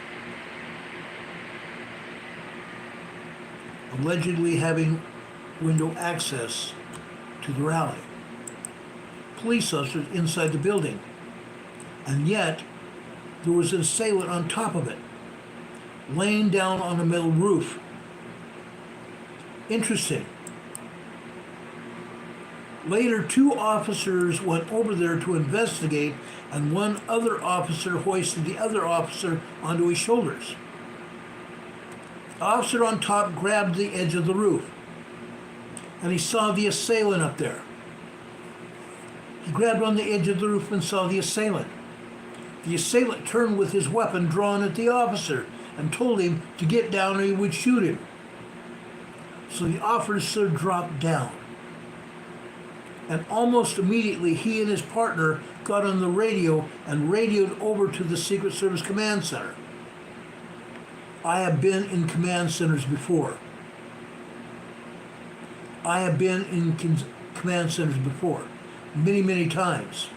Allegedly having window access to the rally. Police officers inside the building. And yet, there was an assailant on top of it, laying down on a metal roof. Interesting. Later, 2 officers went over there to investigate, and one other officer hoisted the other officer onto his shoulders. The officer on top grabbed the edge of the roof, and he saw the assailant up there. He grabbed on the edge of the roof and saw the assailant. The assailant turned with his weapon drawn at the officer and told him to get down or he would shoot him. So the officer dropped down. And almost immediately he and his partner got on the radio and radioed over to the Secret Service Command Center. I have been in command centers before. Many, many times.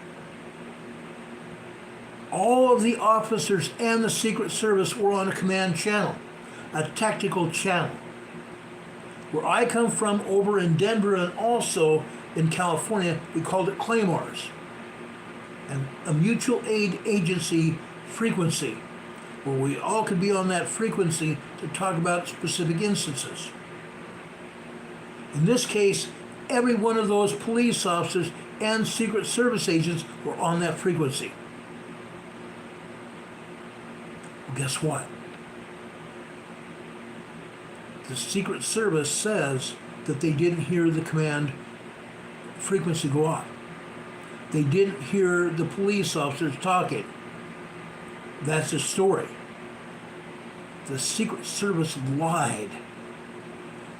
All of the officers and the Secret Service were on a command channel, a tactical channel. Where I come from over in Denver and also in California, we called it Claymores, and a mutual aid agency frequency, where we all could be on that frequency to talk about specific instances. In this case, every one of those police officers and Secret Service agents were on that frequency. Well, guess what? The Secret Service says that they didn't hear the command frequency go off. They didn't hear the police officers talking. That's the story. The Secret Service lied.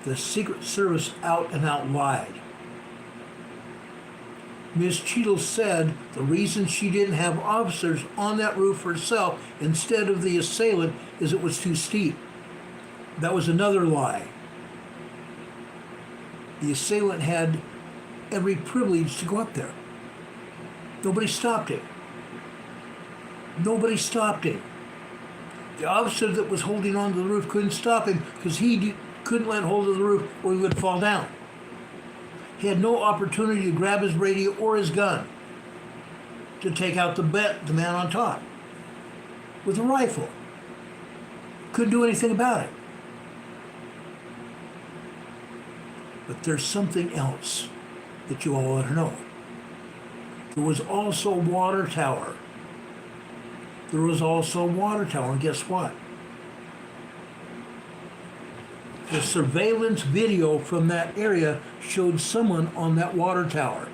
The Secret Service out and out lied. Ms. Cheadle said the reason she didn't have officers on that roof herself instead of the assailant is it was too steep. That was another lie. The assailant had every privilege to go up there. Nobody stopped him. Nobody stopped him. The officer that was holding on to the roof couldn't stop him because he couldn't let hold of the roof or he would fall down. He had no opportunity to grab his radio or his gun to take out the man on top with a rifle. Couldn't do anything about it. But there's something else that you all ought to know. There was also a water tower. And guess what? The surveillance video from that area showed someone on that water tower.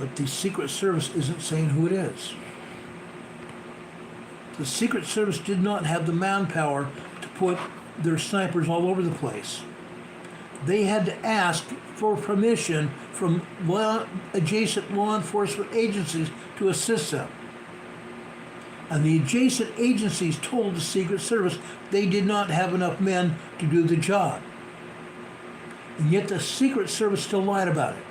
But the Secret Service isn't saying who it is. The Secret Service did not have the manpower to put their snipers all over the place. They had to ask for permission from adjacent law enforcement agencies to assist them. And the adjacent agencies told the Secret Service they did not have enough men to do the job. And yet the Secret Service still lied about it.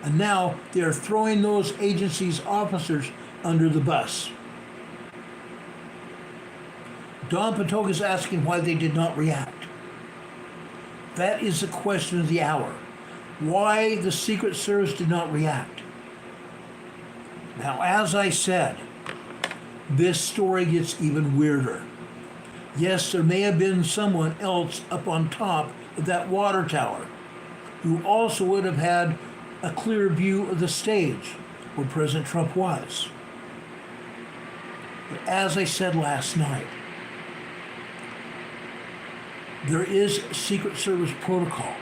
And now they are throwing those agencies' officers under the bus. Don Patoka is asking why they did not react. That is the question of the hour. Why the Secret Service did not react. Now, as I said, this story gets even weirder. Yes, there may have been someone else up on top of that water tower who also would have had a clear view of the stage where President Trump was. But as I said last night, there is Secret Service protocol.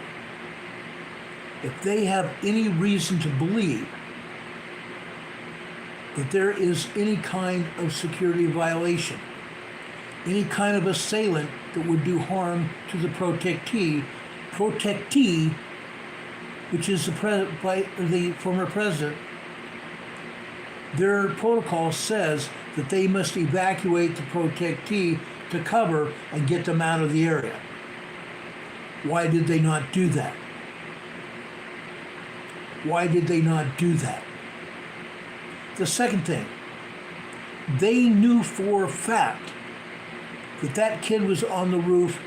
If they have any reason to believe that there is any kind of security violation, any kind of assailant that would do harm to the protectee, which is the former president, their protocol says that they must evacuate the protectee to cover and get them out of the area. Why did they not do that? Why did they not do that? The second thing, they knew for a fact that that kid was on the roof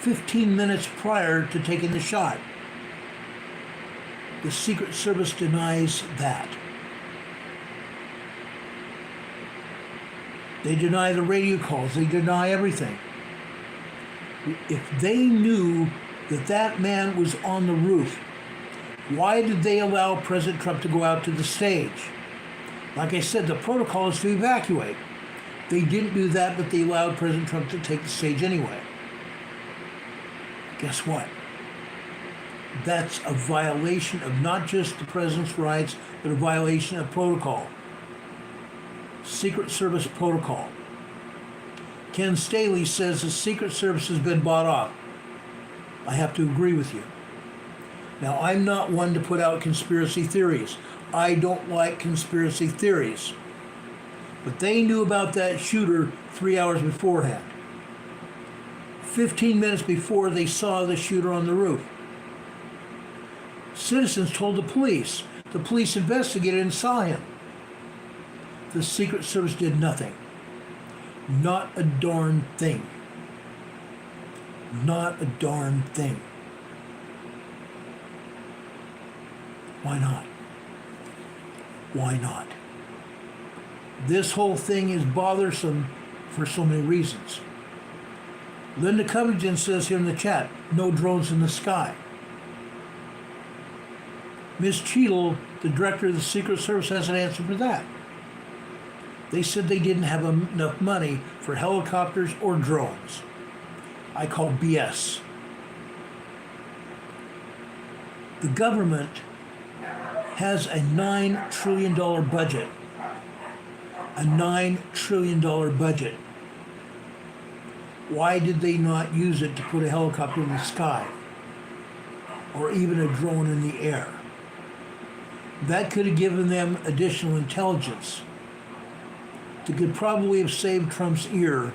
15 minutes prior to taking the shot. The Secret Service denies that. They deny the radio calls. They deny everything. If they knew that that man was on the roof Why did they allow President Trump to go out to the stage? Like I said, the protocol is to evacuate. They didn't do that, but they allowed President Trump to take the stage anyway. Guess what? That's a violation of not just the president's rights, but a violation of protocol. Secret Service protocol. Ken Staley says the Secret Service has been bought off. I have to agree with you. Now, I'm not one to put out conspiracy theories. I don't like conspiracy theories. But they knew about that shooter 3 hours beforehand. 15 minutes before they saw the shooter on the roof. Citizens told the police. The police investigated and saw him. The Secret Service did nothing. Not a darn thing. Not a darn thing. Why not? Why not? This whole thing is bothersome for so many reasons. Linda Covington says here in the chat, no drones in the sky. Ms. Cheadle, the director of the Secret Service, has an answer for that. They said they didn't have enough money for helicopters or drones. I call BS. The government has a $9 trillion budget. A $9 trillion budget. Why did they not use it to put a helicopter in the sky? Or even a drone in the air? That could have given them additional intelligence that could probably have saved Trump's ear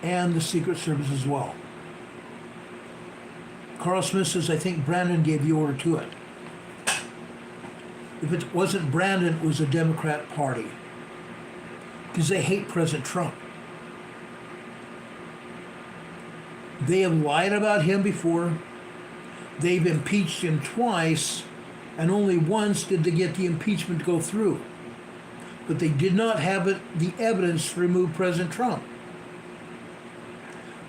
and the Secret Service as well. Carl Smith says, I think Brandon gave the order to it. If it wasn't Brandon, it was the Democrat Party. Because they hate President Trump. They have lied about him before. They've impeached him twice, and only once did they get the impeachment to go through. But they did not have the evidence to remove President Trump.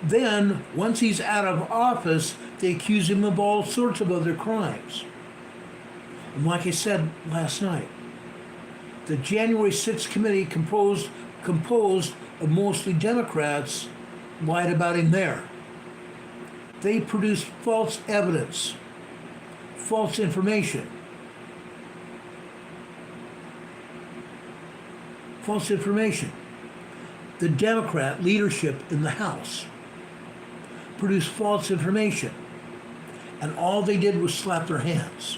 Then, once he's out of office, they accuse him of all sorts of other crimes. And like I said last night, the January 6th committee composed of mostly Democrats lied about him there. They produced false evidence, false information. False information. The Democrat leadership in the House produced false information, and all they did was slap their hands.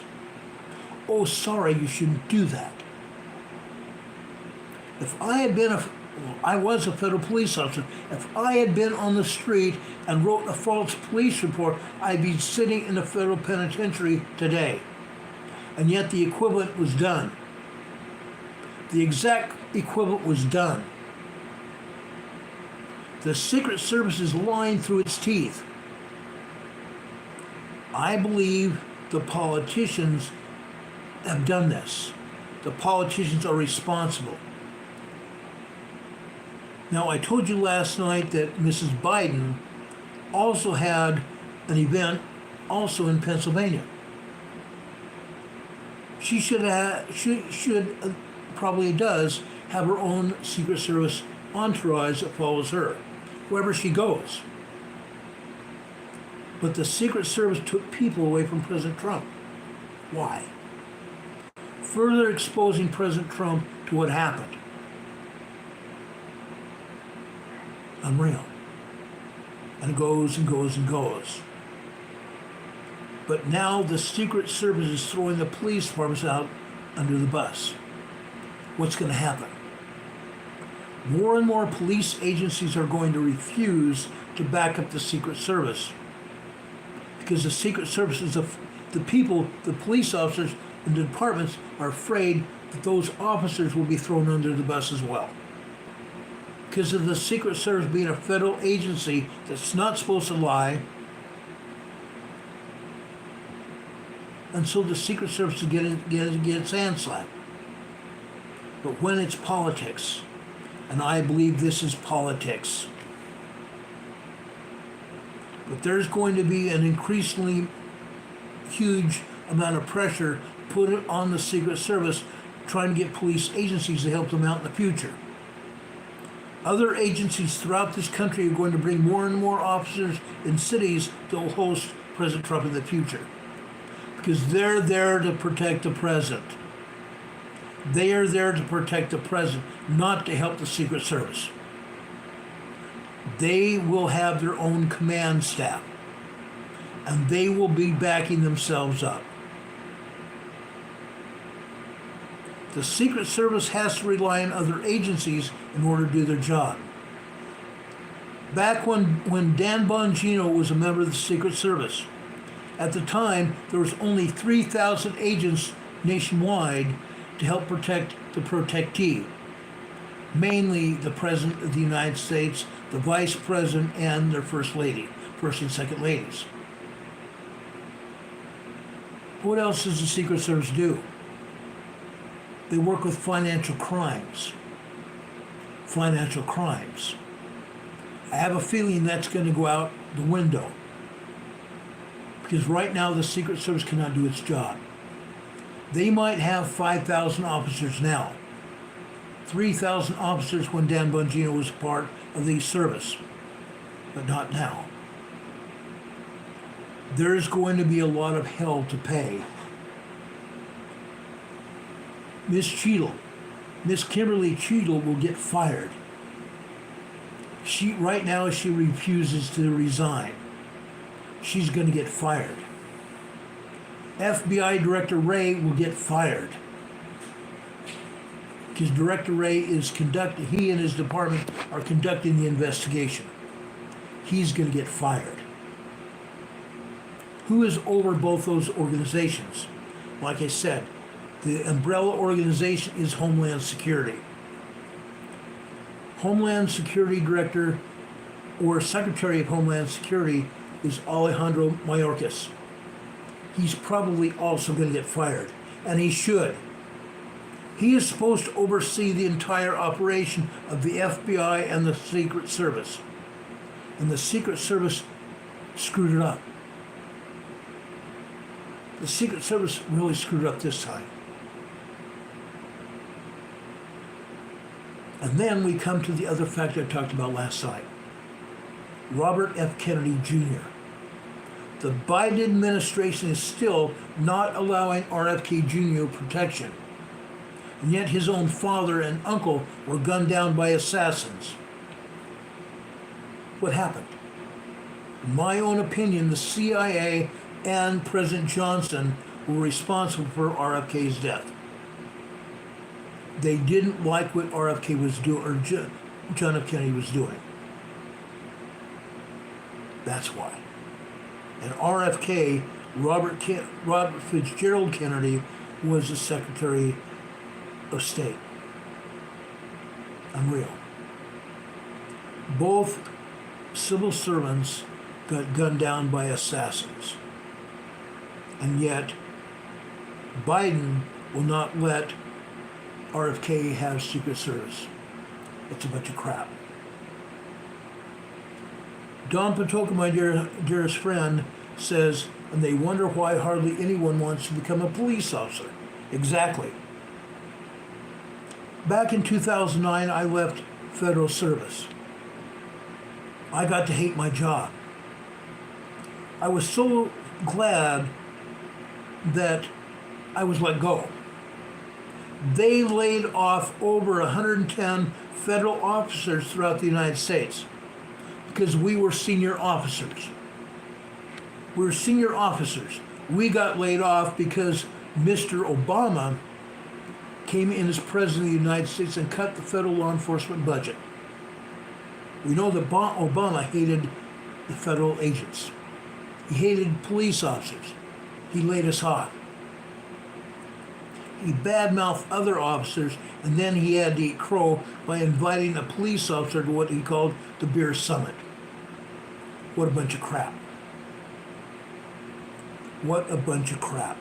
Oh, sorry, you shouldn't do that. If I had been I was a federal police officer. If I had been on the street and wrote a false police report, I'd be sitting in a federal penitentiary today. And yet the equivalent was done. The exact equivalent was done. The Secret Service is lying through its teeth. I believe the politicians have done this. The politicians are responsible. Now, I told you last night that Mrs. Biden also had an event also in Pennsylvania. She probably does have her own Secret Service entourage that follows her, wherever she goes. But the Secret Service took people away from President Trump. Why? Further exposing President Trump to what happened. Unreal. And it goes and goes and goes. But now the Secret Service is throwing the police departments out under the bus. What's going to happen? More and more police agencies are going to refuse to back up the Secret Service. Because the Secret Service is the people, the police officers and the departments are afraid that those officers will be thrown under the bus as well. Because of the Secret Service being a federal agency that's not supposed to lie. And so the Secret Service is getting its hand slapped. But when it's politics, and I believe this is politics, but there's going to be an increasingly huge amount of pressure put it on the Secret Service, trying to get police agencies to help them out in the future. Other agencies throughout this country are going to bring more and more officers in cities that will host President Trump in the future, because they're there to protect the president. They are there to protect the president, not to help the Secret Service. They will have their own command staff, and they will be backing themselves up. The Secret Service has to rely on other agencies in order to do their job. Back when Dan Bongino was a member of the Secret Service, at the time there was only 3,000 agents nationwide to help protect the protectee, mainly the President of the United States, the Vice President, and their First Lady, First and Second Ladies. What else does the Secret Service do? They work with financial crimes. Financial crimes. I have a feeling that's going to go out the window, because right now the Secret Service cannot do its job. They might have 5,000 officers now, 3,000 officers when Dan Bongino was part of the service, but not now. There's going to be a lot of hell to pay. Miss Kimberly Cheadle will get fired. Right now she refuses to resign. She's going to get fired. FBI Director Wray will get fired, because Director Wray he and his department are conducting the investigation. He's going to get fired. Who is over both those organizations? Like I said, the umbrella organization is Homeland Security. Homeland Security Director or Secretary of Homeland Security is Alejandro Mayorkas. He's probably also going to get fired, and he should. He is supposed to oversee the entire operation of the FBI and the Secret Service. And the Secret Service screwed it up. The Secret Service really screwed up this time. And then we come to the other factor I talked about last night. Robert F. Kennedy Jr. The Biden administration is still not allowing RFK Jr. protection. And yet his own father and uncle were gunned down by assassins. What happened? In my own opinion, the CIA and President Johnson were responsible for RFK's death. They didn't like what RFK was doing, or John F. Kennedy was doing. That's why. And RFK, Robert Fitzgerald Kennedy, was the Secretary of State. Unreal. Both civil servants got gunned down by assassins. And yet, Biden will not let RFK have Secret Service. It's a bunch of crap. Don Patoka, my dearest friend, says, and they wonder why hardly anyone wants to become a police officer. Exactly. Back in 2009, I left federal service. I got to hate my job. I was so glad that I was let go. They laid off over 110 federal officers throughout the United States because we were senior officers. We were senior officers. We got laid off because Mr. Obama came in as president of the United States and cut the federal law enforcement budget. We know that Obama hated the federal agents. He hated police officers. He laid us off. He badmouthed other officers, and then he had to eat crow by inviting a police officer to what he called the beer summit. What a bunch of crap. What a bunch of crap.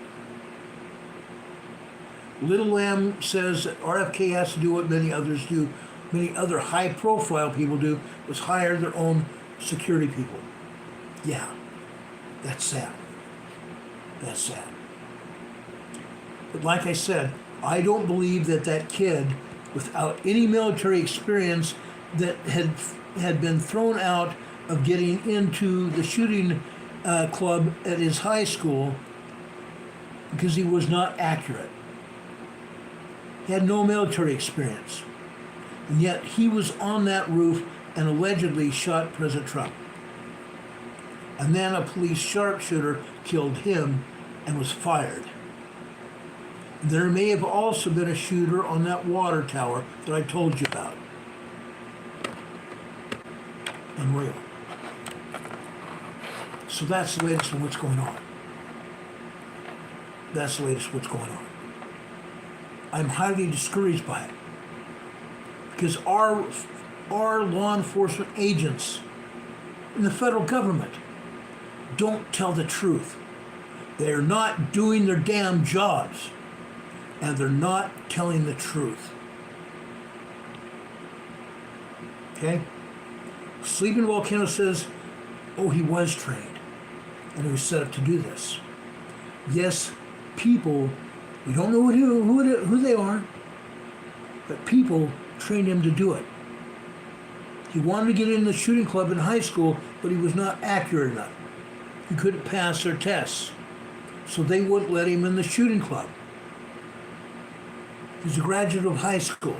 Little Lamb says that RFK has to do what many others do, many other high-profile people do, was hire their own security people. Yeah, that's sad. That's sad. But like I said, I don't believe that that kid, without any military experience, that had been thrown out of getting into the shooting club at his high school because he was not accurate. He had no military experience. And yet he was on that roof and allegedly shot President Trump. And then a police sharpshooter killed him and was fired. There may have also been a shooter on that water tower that I told you about. Unreal. So that's the latest on what's going on. That's the latest what's going on. I'm highly discouraged by it. Because our law enforcement agents in the federal government don't tell the truth. They're not doing their damn jobs. And they're not telling the truth. Okay? Sleeping Volcano says, oh, he was trained. And he was set up to do this. Yes, people, we don't know who they are, but people trained him to do it. He wanted to get in the shooting club in high school, but he was not accurate enough. He couldn't pass their tests. So they wouldn't let him in the shooting club. He's a graduate of high school.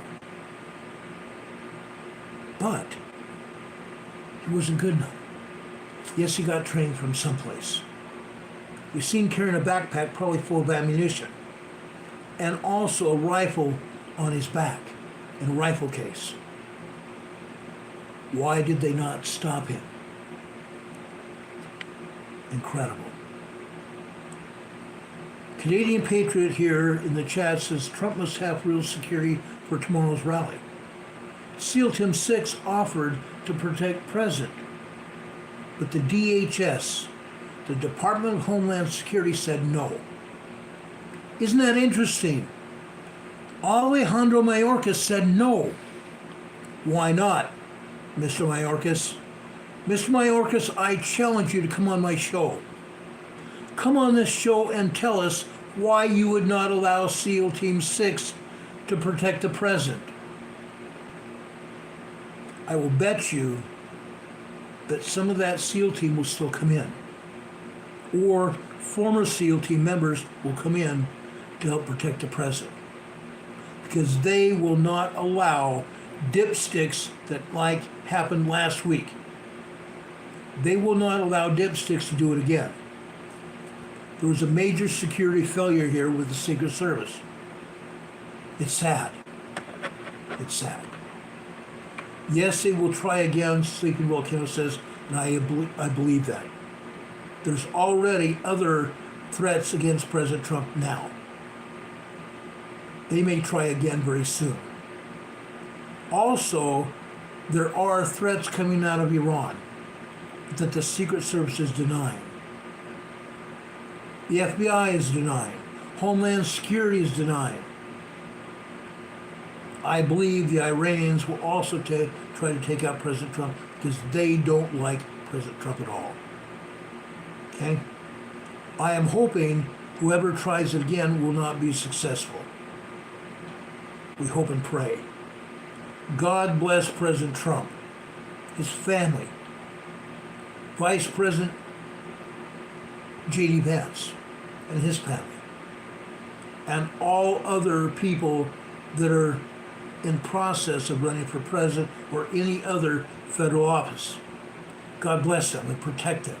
But he wasn't good enough. Yes, he got trained from someplace. You've seen carrying a backpack probably full of ammunition. And also a rifle on his back in a rifle case. Why did they not stop him? Incredible. Canadian Patriot here in the chat says Trump must have real security for tomorrow's rally. SEAL Team 6 offered to protect President, but the DHS, the Department of Homeland Security, said no. Isn't that interesting? Alejandro Mayorkas said no. Why not, Mr. Mayorkas? Mr. Mayorkas, I challenge you to come on my show. Come on this show and tell us why you would not allow SEAL Team 6 to protect the president. I will bet you that some of that SEAL team will still come in. Or former SEAL team members will come in to help protect the president. Because they will not allow dipsticks that like happened last week. They will not allow dipsticks to do it again. There was a major security failure here with the Secret Service. It's sad. It's sad. Yes, they will try again, Sleeping Volcano says, and I believe that. There's already other threats against President Trump now. They may try again very soon. Also, there are threats coming out of Iran that the Secret Service is denying. The FBI is denying. Homeland Security is denying. I believe the Iranians will also try to take out President Trump because they don't like President Trump at all. Okay? I am hoping whoever tries it again will not be successful. We hope and pray. God bless President Trump, his family, Vice President J.D. Vance and his family, and all other people that are in process of running for president or any other federal office. God bless them and protect them.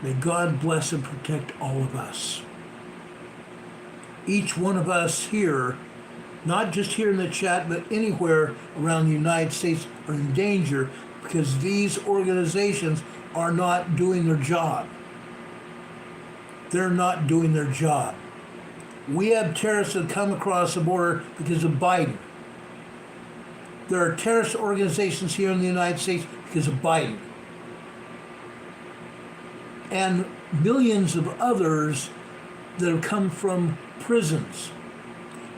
May God bless and protect all of us. Each one of us here, not just here in the chat, but anywhere around the United States, are in danger because these organizations are not doing their job. They're not doing their job. We have terrorists that come across the border because of Biden. There are terrorist organizations here in the United States because of Biden. And millions of others that have come from prisons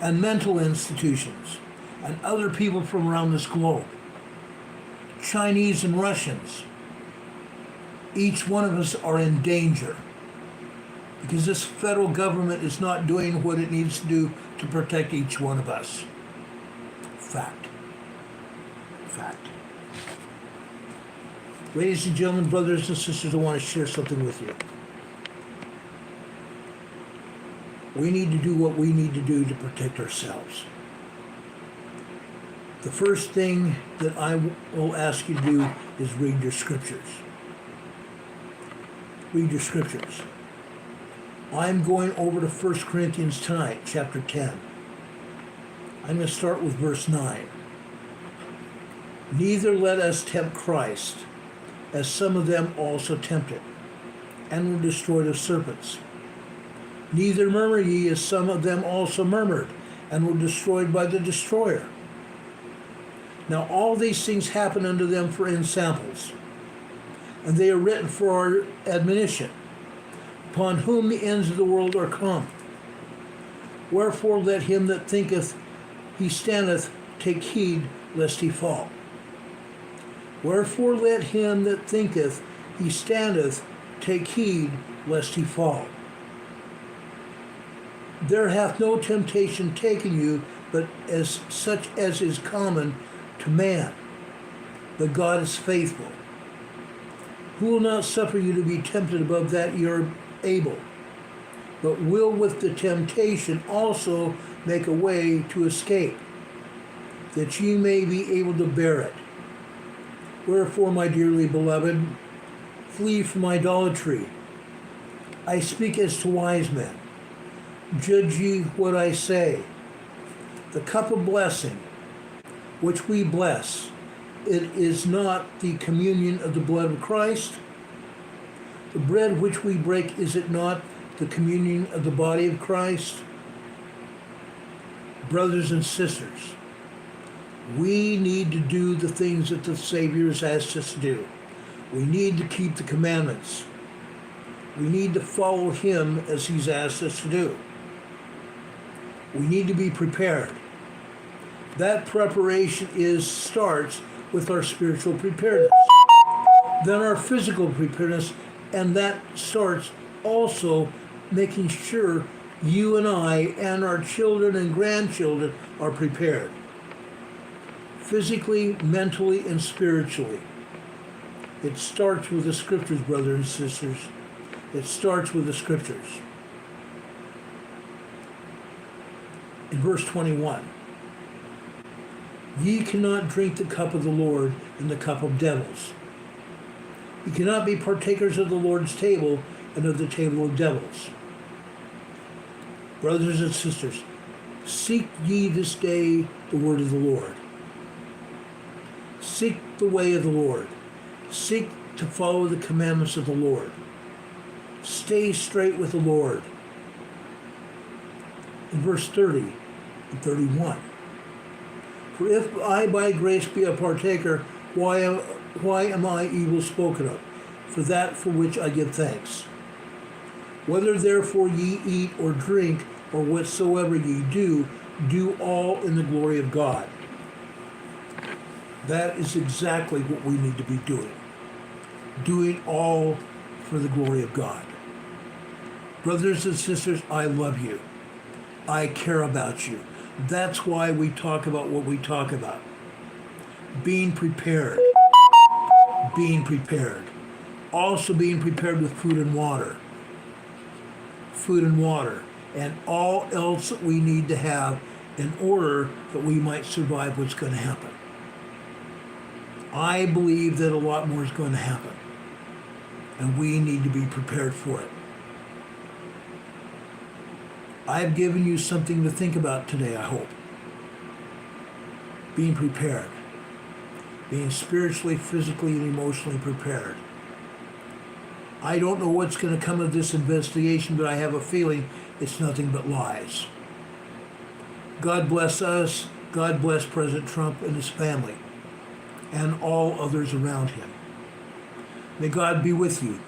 and mental institutions and other people from around this globe. Chinese and Russians. Each one of us are in danger because this federal government is not doing what it needs to do to protect each one of us. Fact. Fact. Ladies and gentlemen, brothers and sisters, I want to share something with you. We need to do what we need to do to protect ourselves. The first thing that I will ask you to do is read your scriptures. Read your scriptures. I'm going over to 1 Corinthians tonight, chapter 10. I'm going to start with verse 9. Neither let us tempt Christ, as some of them also tempted, and were destroyed of serpents. Neither murmur ye, as some of them also murmured, and were destroyed by the destroyer. Now all these things happen unto them for ensamples, and they are written for our admonition, upon whom the ends of the world are come. Wherefore let him that thinketh he standeth take heed lest he fall. Wherefore let him that thinketh he standeth take heed lest he fall. There hath no temptation taken you, but as such as is common to man. But God is faithful, who will not suffer you to be tempted above that ye are able, but will with the temptation also make a way to escape, that ye may be able to bear it. Wherefore, my dearly beloved, flee from idolatry. I speak as to wise men. Judge ye what I say. The cup of blessing, which we bless, it is not the communion of the blood of Christ? The bread which we break, is it not the communion of the body of Christ? Brothers and sisters, we need to do the things that the Savior has asked us to do. We need to keep the commandments. We need to follow Him as He's asked us to do. We need to be prepared. That preparation starts with our spiritual preparedness, then our physical preparedness, and that starts also making sure you and I and our children and grandchildren are prepared, physically, mentally, and spiritually. It starts with the scriptures, brothers and sisters. It starts with the scriptures. In verse 21, ye cannot drink the cup of the Lord and the cup of devils. Ye cannot be partakers of the Lord's table and of the table of devils. Brothers and sisters, seek ye this day the word of the Lord. Seek the way of the Lord. Seek to follow the commandments of the Lord. Stay straight with the Lord. In verse 30 and 31, for if I by grace be a partaker, why am I evil spoken of? For that for which I give thanks. Whether therefore ye eat or drink, or whatsoever ye do, do all in the glory of God. That is exactly what we need to be doing. Doing all for the glory of God. Brothers and sisters, I love you. I care about you. That's why we talk about what we talk about. Being prepared. Being prepared. Also being prepared with food and water. Food and water. And all else that we need to have in order that we might survive what's going to happen. I believe that a lot more is going to happen. And we need to be prepared for it. I've given you something to think about today, I hope. Being prepared. Being spiritually, physically, and emotionally prepared. I don't know what's going to come of this investigation, but I have a feeling it's nothing but lies. God bless us. God bless President Trump and his family and all others around him. May God be with you,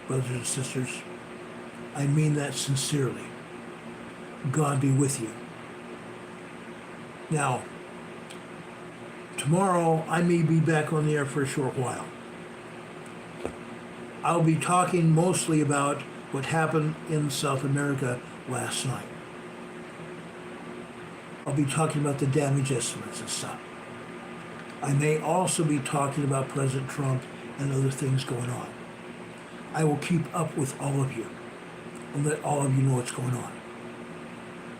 brothers and sisters. I mean that sincerely. God be with you. Now, tomorrow I may be back on the air for a short while. I'll be talking mostly about what happened in South America last night. I'll be talking about the damage estimates and stuff. I may also be talking about President Trump and other things going on. I will keep up with all of you and let all of you know what's going on.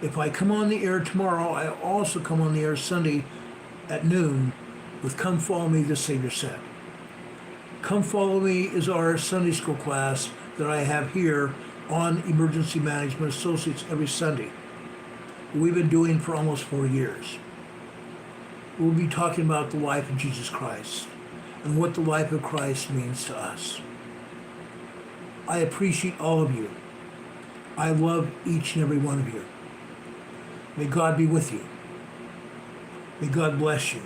If I come on the air tomorrow, I also come on the air Sunday at noon with Come Follow Me, the Savior Said. Come Follow Me is our Sunday school class that I have here on Emergency Management Associates every Sunday. We've been doing for almost 4 years. We'll be talking about the life of Jesus Christ and what the life of Christ means to us. I appreciate all of you. I love each and every one of you. May God be with you. May God bless you.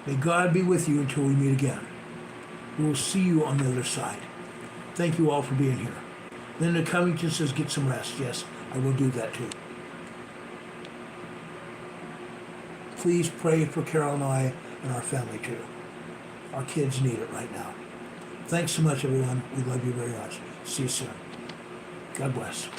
May God be with you until we meet again. We will see you on the other side. Thank you all for being here. Linda Covington says, get some rest. Yes, I will do that too. Please pray for Carol and I and our family too. Our kids need it right now. Thanks so much, everyone. We love you very much. See you soon. God bless.